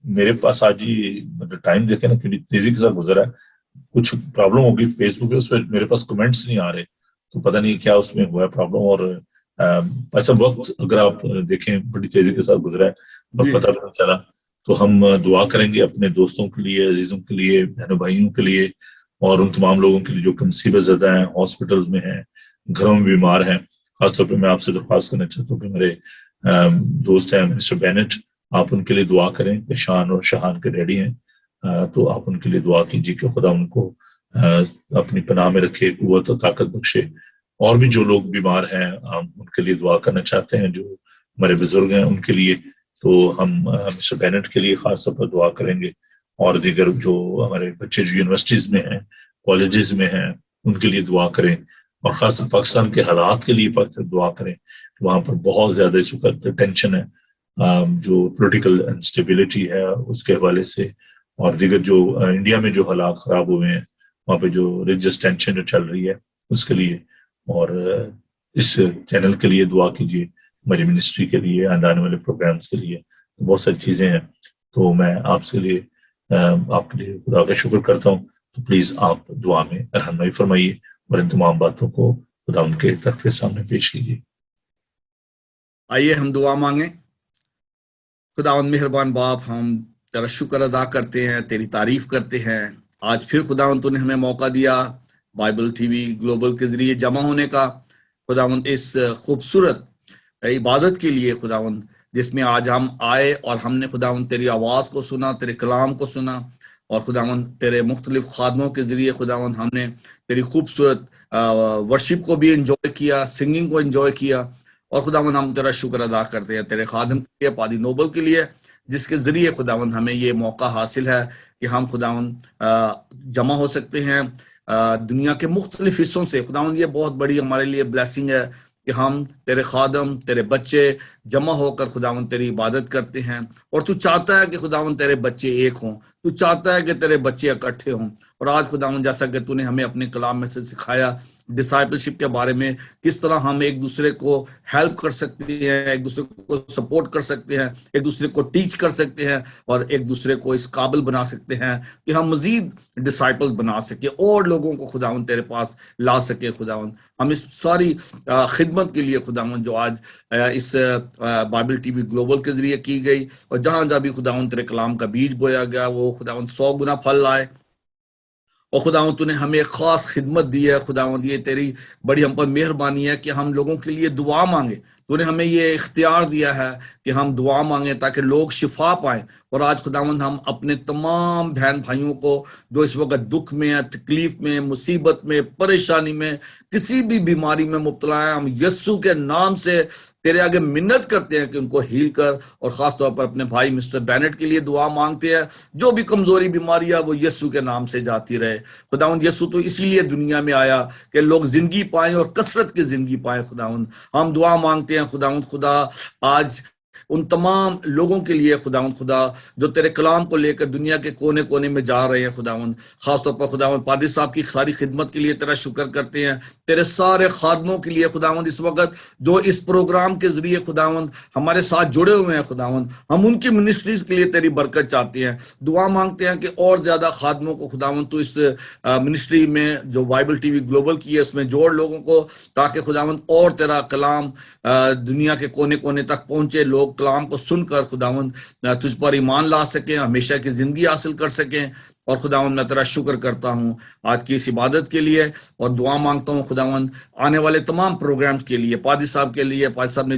मेरे पास आज ही मतलब टाइम देखे ना कितनी तेजी के साथ गुजरा है, कुछ प्रॉब्लम होगी फेसबुक पे, उस पर मेरे पास कमेंट्स नहीं आ रहे, तो पता नहीं क्या उसमें हुआ है प्रॉब्लम। और ऐसा वक्त अगर आप देखें बड़ी तेजी के साथ गुजरा है और पता नहीं चला। तो हम दुआ करेंगे अपने दोस्तों के लिए, अजीजों के लिए, बहनों भाइयों के लिए, और उन तमाम लोगों के लिए जो कि मुसीबत ज़दा हैं, हॉस्पिटल में हैं, घरों में बीमार हैं। खासतौर पर मैं आपसे दरख्वास्त करना चाहता हूँ कि मेरे दोस्त हैं मिस्टर बेनेट, आप उनके लिए दुआ करें। शान और शहान के डैडी हैं, तो आप उनके लिए दुआ कीजिए कि खुदा उनको अपनी पनाह में रखे, कुव्वत और ताकत बख्शे। और भी जो लोग बीमार हैं हम उनके लिए दुआ करना चाहते हैं, जो हमारे बुजुर्ग हैं उनके लिए। तो हम मिस्टर बेनेट के लिए खास तौर पर दुआ करेंगे, और दीगर जो हमारे बच्चे जो यूनिवर्सिटीज में हैं, कॉलेजेस में हैं, उनके लिए दुआ करें। और खासतौर पाकिस्तान के हालात के लिए दुआ करें, वहाँ पर बहुत ज्यादा इस वक्त टेंशन है, जो पॉलिटिकल इंस्टेबिलिटी है उसके हवाले से, और दीगर जो इंडिया में जो हालात खराब हुए हैं वहाँ पे जो रिलीजियस टेंशन जो चल रही है उसके लिए। और इस चैनल के लिए दुआ कीजिए, हमारी मिनिस्ट्री के लिए, आने वाले प्रोग्राम्स के लिए। तो बहुत सारी चीजें हैं। तो मैं आपके लिए खुदा का शुक्र करता हूँ। तो प्लीज आप दुआ में रहनुमाई फरमाइए और इन तमाम बातों को खुदा उनके तख्त के सामने पेश कीजिए। आइए हम दुआ मांगे। खुदावंद मेहरबान बाप, हम तेरा शुक्र अदा करते हैं, तेरी तारीफ करते हैं। आज फिर खुदावंद तूने हमें मौका दिया बाइबल टीवी ग्लोबल के जरिए जमा होने का, खुदावंद इस खूबसूरत इबादत के लिए खुदावंद, जिसमें आज हम आए और हमने खुदावंद तेरी आवाज़ को सुना, तेरे कलाम को सुना, और खुदावंद तेरे मुख्तलिफ खादमों के जरिए खुदावंद हमने तेरी खूबसूरत वर्शिप को भी इंजॉय किया, सिंगिंग को इंजॉय किया। और खुदावंद हम तेरा शुक्र अदा करते हैं तेरे खादम के लिए, पादी नोबल के लिए, जिसके जरिए खुदावंद हमें ये मौका हासिल है कि हम खुदावंद जमा हो सकते हैं दुनिया के मुख्तलिफ हिस्सों से। खुदावंद ये बहुत बड़ी हमारे लिए ब्लेसिंग है कि हम तेरे खादम, तेरे बच्चे जमा होकर खुदावंद तेरी इबादत करते हैं। और तू चाहता है कि खुदावंद तेरे बच्चे एक हों, तू चाहता है कि तेरे बच्चे इकट्ठे हों। और आज खुदावंद जैसा कि तूने हमें अपने कलाम में से सिखाया डिसाइपलशिप के बारे में, किस तरह हम एक दूसरे को हेल्प कर सकते हैं, एक दूसरे को सपोर्ट कर सकते हैं, एक दूसरे को टीच कर सकते हैं, और एक दूसरे को इस काबिल बना सकते हैं कि हम मजीद डिसाइपल्स बना सके और लोगों को खुदावंद तेरे पास ला सके। खुदावंद हम इस सारी खिदमत के लिए खुदावंद जो आज इस बाइबल टीवी ग्लोबल के जरिए की गई, और जहां जहां भी खुदावंद तेरे कलाम का बीज बोया गया, वो खुदावंद 100 गुना फल लाए। और खुदावंद तूने हमें एक खास खिदमत दी है खुदावंद, ये तेरी बड़ी हम पर मेहरबानी है कि हम लोगों के लिए दुआ मांगे। तूने हमें ये इख्तियार दिया है कि हम दुआ मांगे ताकि लोग शिफा पाएं। और आज खुदावंद हम अपने तमाम बहन भाइयों को जो इस वक्त दुख में है, तकलीफ में, मुसीबत में, परेशानी में, किसी भी बीमारी में मुब्तला है, हम यस्सु के नाम से तेरे आगे मिन्नत करते हैं कि उनको हील कर। और खास तौर पर अपने भाई मिस्टर बेनेट के लिए दुआ मांगते हैं, जो भी कमजोरी बीमारी है वो यस्सु के नाम से जाती रहे। खुदावंद यस्सु तो इसीलिए दुनिया में आया कि लोग जिंदगी पाएं और कसरत की जिंदगी पाएं। खुदावंद हम दुआ मांगते हैं खुदावंद, खुदा आज ان تمام لوگوں کے لیے خداوند خدا جو تیرے کلام کو لے کر دنیا کے کونے کونے میں جا رہے ہیں خداوند، خاص طور پر خداوند پادری صاحب کی ساری خدمت کے لیے تیرا شکر کرتے ہیں، تیرے سارے خادموں کے لیے خداوند اس وقت جو اس پروگرام کے ذریعے خداوند ہمارے ساتھ جڑے ہوئے ہیں خداوند، ہم ان کی منسٹریز کے لیے تیری برکت چاہتے ہیں، دعا مانگتے ہیں کہ اور زیادہ خادموں کو خداوند تو اس منسٹری میں جو بائبل ٹی وی گلوبل کی ہے اس میں جوڑ لوگوں کو، تاکہ خداوند اور تیرا کلام دنیا کے کونے کونے تک پہنچے، لوگ کلام کو سن کر خداوند تجھ پر ایمان لا سکیں، ہمیشہ کی زندگی حاصل کر سکیں۔ اور خداوند میں تیرا شکر کرتا ہوں آج کی اس عبادت کے لیے، اور دعا مانگتا ہوں خداوند آنے والے تمام پروگرامز کے لیے، پادری صاحب کے لیے، پادری صاحب نے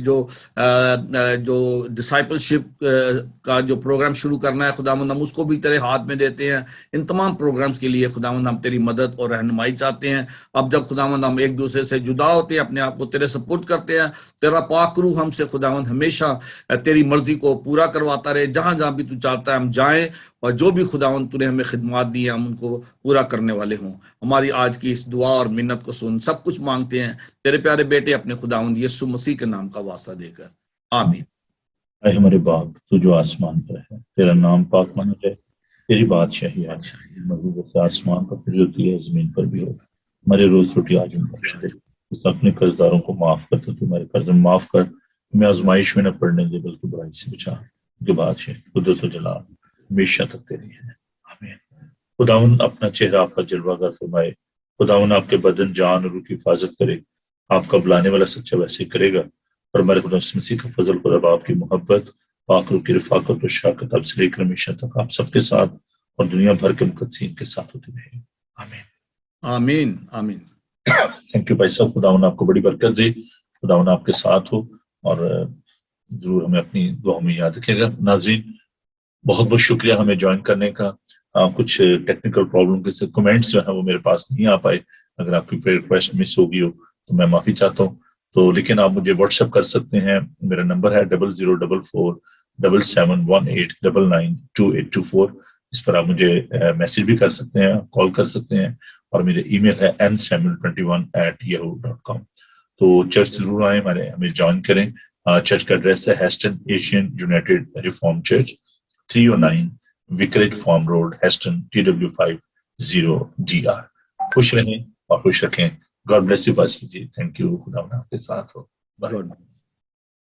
جو ڈسائپل شپ کا جو پروگرام شروع کرنا ہے خداوند ہم اس کو بھی تیرے ہاتھ میں دیتے ہیں۔ ان تمام پروگرامز کے لیے خداوند ہم تیری مدد اور رہنمائی چاہتے ہیں۔ اب جب خداوند ہم ایک دوسرے سے جدا ہوتے ہیں، اپنے آپ کو تیرے سپرد کرتے ہیں، تیرا پاک روح ہم سے خداوند ہمیشہ تیری مرضی کو پورا کرواتا رہے، جہاں جہاں بھی تو چاہتا ہے ہم جائیں، اور جو بھی خداوند تو نے ہمیں خدمات دی ہیں ہم ان کو پورا کرنے والے ہوں۔ ہماری آج کی اس دعا اور منت کو سن، سب کچھ مانگتے ہیں تیرے پیارے بیٹے اپنے خداوند یسوع مسیح کے نام کا واسطہ دے کر، آمین۔ اے ہمارے باپ تو جو آسمان پر ہے، تیرا نام پاک مانا جائے، تیری بادشاہی آ جائے، مرضی آسمان پر بھی ہوتی ہے زمین پر بھی ہوتی ہے۔ ہمارے روز روٹی آج ہم بخش دے، اس اپنے قرضداروں کو معاف کر، تو تمہارے قرض معاف کر، ہمیں آزمائش میں نہ پڑنے دے بلکہ برائی سے بچا، جو بادشاہ قدرت و جلال ہمیشہ تک تیری ہے، آمین۔ خداوند اپنا چہرہ آپ کا جلوہ گر فرمائے، خداوند آپ کے بدن جان اور روح کی حفاظت کرے، آپ کا بلانے والا سچا ویسے ہی کرے گا، اور ہمارے خدا مسیح کا فضل، خدا باپ کی محبت، پاک روح کی رفاقت و شراکت اب سے لے کر ہمیشہ تک آپ سب کے ساتھ اور دنیا بھر کے مقدسین کے ساتھ ہوتی رہے، آمین۔ آمین آمین۔ تھینک یو بھائی صاحب، خداوند آپ کو بڑی برکت دے، خداوند آپ کے ساتھ ہو، اور ضرور ہمیں اپنی دعاؤں میں یاد رکھے گا۔ ناظرین بہت بہت شکریہ ہمیں جوائن کرنے کا۔ کچھ ٹیکنیکل پرابلم کے کمنٹس جو ہیں وہ میرے پاس نہیں آ پائے، اگر آپ کی پریئر ریکویسٹ مس ہوگی ہو تو میں معافی چاہتا ہوں، تو لیکن آپ مجھے واٹس ایپ کر سکتے ہیں، میرا نمبر ہے 004477199284، اس پر آپ مجھے میسج بھی کر سکتے ہیں، کال کر سکتے ہیں، اور میرے ای میل ہے nsamuel21@yahoo.com۔ تو چرچ ضرور آئیں، ہمیں جوائن کریں۔ چرچ کا ایڈریس ہے Heston Asian United Reform Church, 309 Vicarage Farm Road, Heston, TW50GR۔ خوش رہیں اور خوش رکھیں۔ God bless you pastor ji, thank you, خدا آپ کے ساتھ ہو، بائے۔